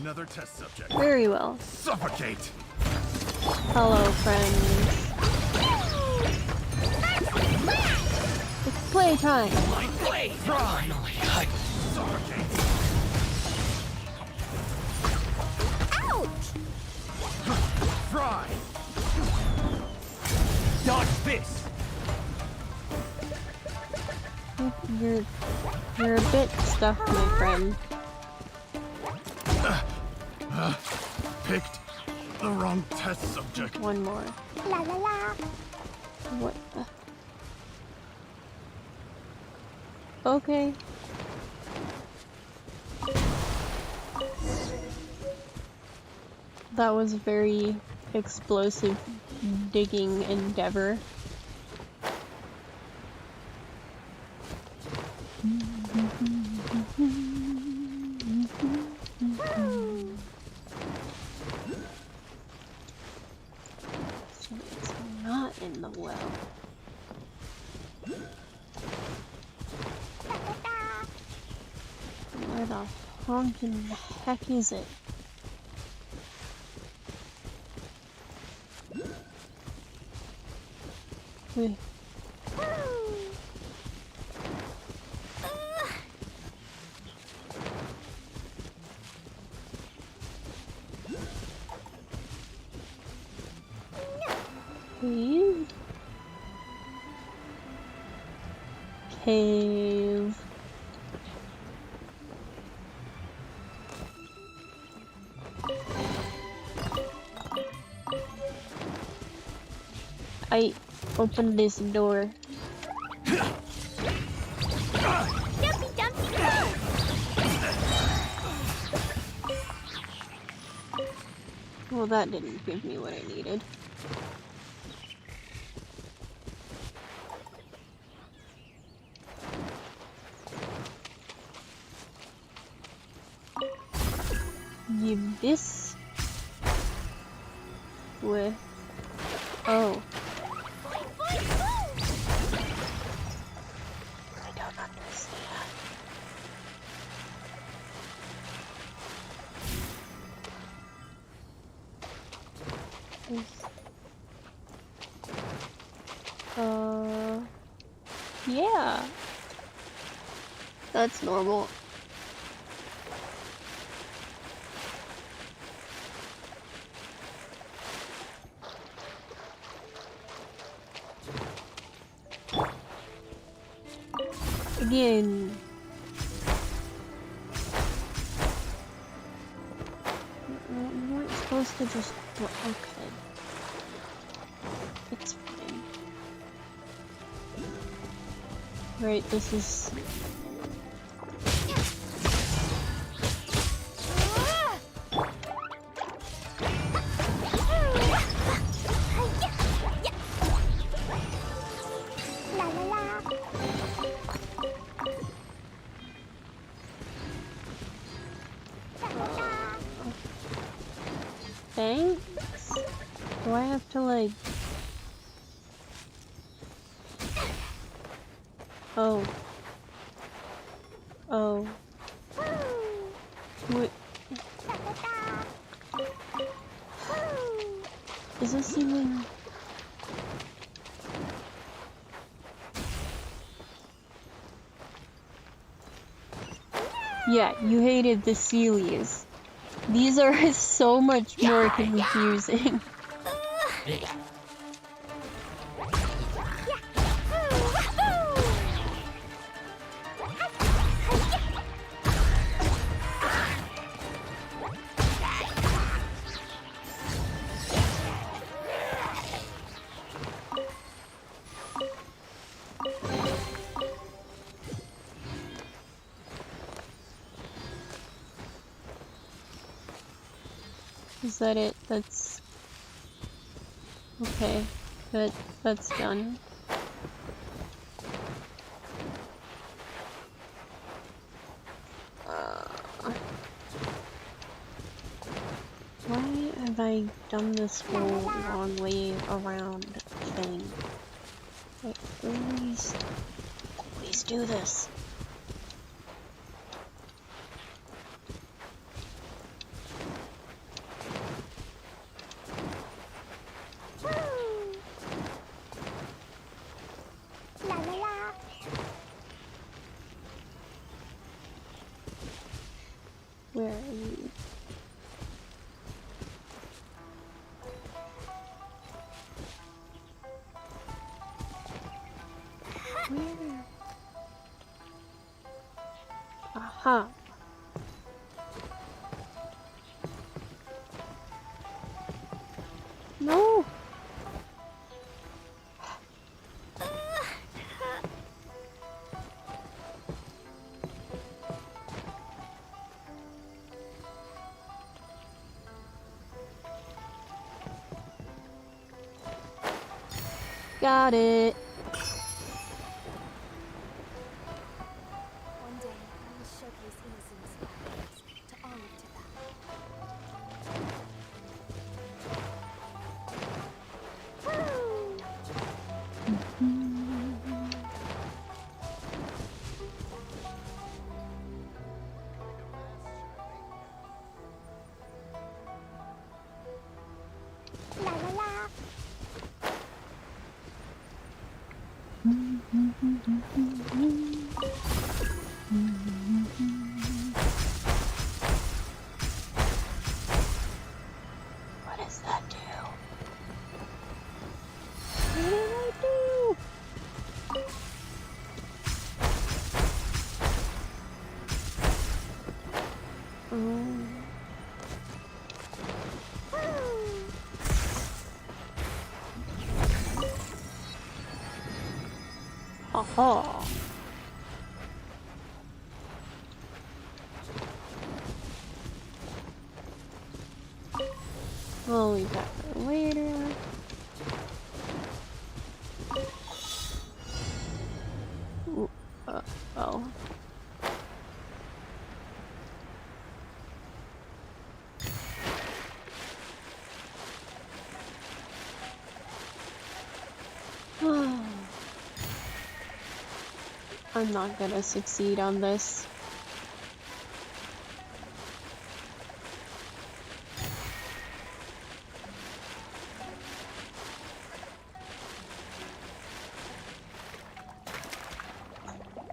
Speaker 15: Another test subject.
Speaker 1: Very well.
Speaker 15: Suffocate!
Speaker 1: Hello, friends. It's playtime.
Speaker 11: Finally, I
Speaker 15: Suffocate! Fry!
Speaker 11: dodge this.
Speaker 1: You're a bit stuffed, my friend.
Speaker 15: Picked the wrong test subject.
Speaker 1: One more.
Speaker 5: La la la.
Speaker 1: What the? Okay. That was a very explosive digging endeavor. So it's not in the well. Where the honkin' heck is it? Wait. Cave? Cave. I opened this door.
Speaker 5: Dumpy dumpy go!
Speaker 1: Well, that didn't give me what I needed. Give this with oh. I don't understand. Yeah. That's normal. Again. You weren't supposed to just... okay. It's fine. Right, this is...
Speaker 5: La la la.
Speaker 1: Thanks? Do I have to like... oh. Oh. Wait. Is this even... yeah, you hated the Celias. These are so much more confusing. Is that it? That's... Okay, good. That's done. Why have I done this whole long way around thing? I always do this. Where are you? Where? Aha. No. Got it.
Speaker 17: One day, I will showcase innocence to all of
Speaker 1: What does that do? What did I do? Aha. We'll leave that for later. Ooh, oh. I'm not gonna succeed on this.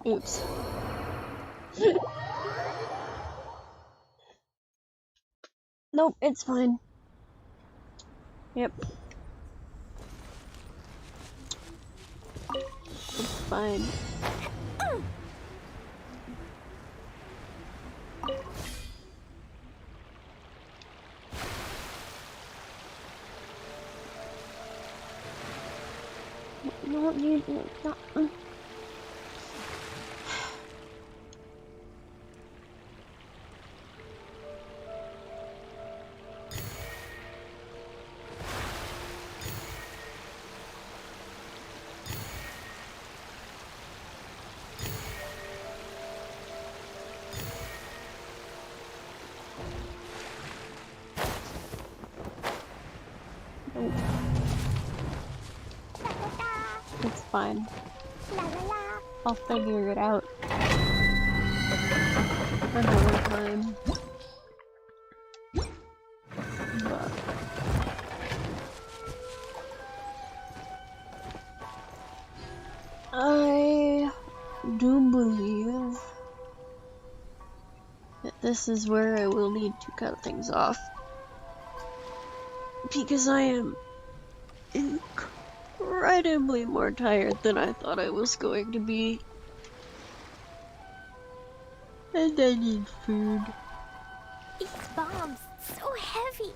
Speaker 1: Oops. Nope, it's fine. Yep. It's fine. No, you not. It's fine. I'll figure it out another time. But I do believe that this is where I will need to cut things off. Because I am incredibly more tired than I thought I was going to be. And I need food.
Speaker 5: These bombs, so heavy.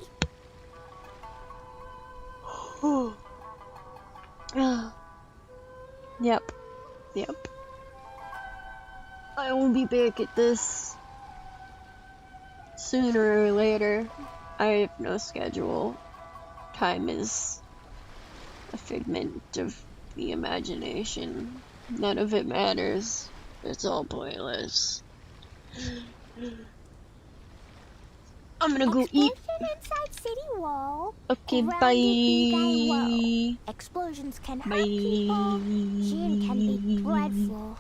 Speaker 1: Yep. I will be back at this sooner or later. I have no schedule. Time is a figment of the imagination. None of it matters. It's all pointless. I'm gonna go eat.
Speaker 5: Inside City Wall.
Speaker 1: Okay,
Speaker 5: Grounded
Speaker 1: bye.
Speaker 5: be thy woe. Explosions can hurt people. Gin can be dreadful.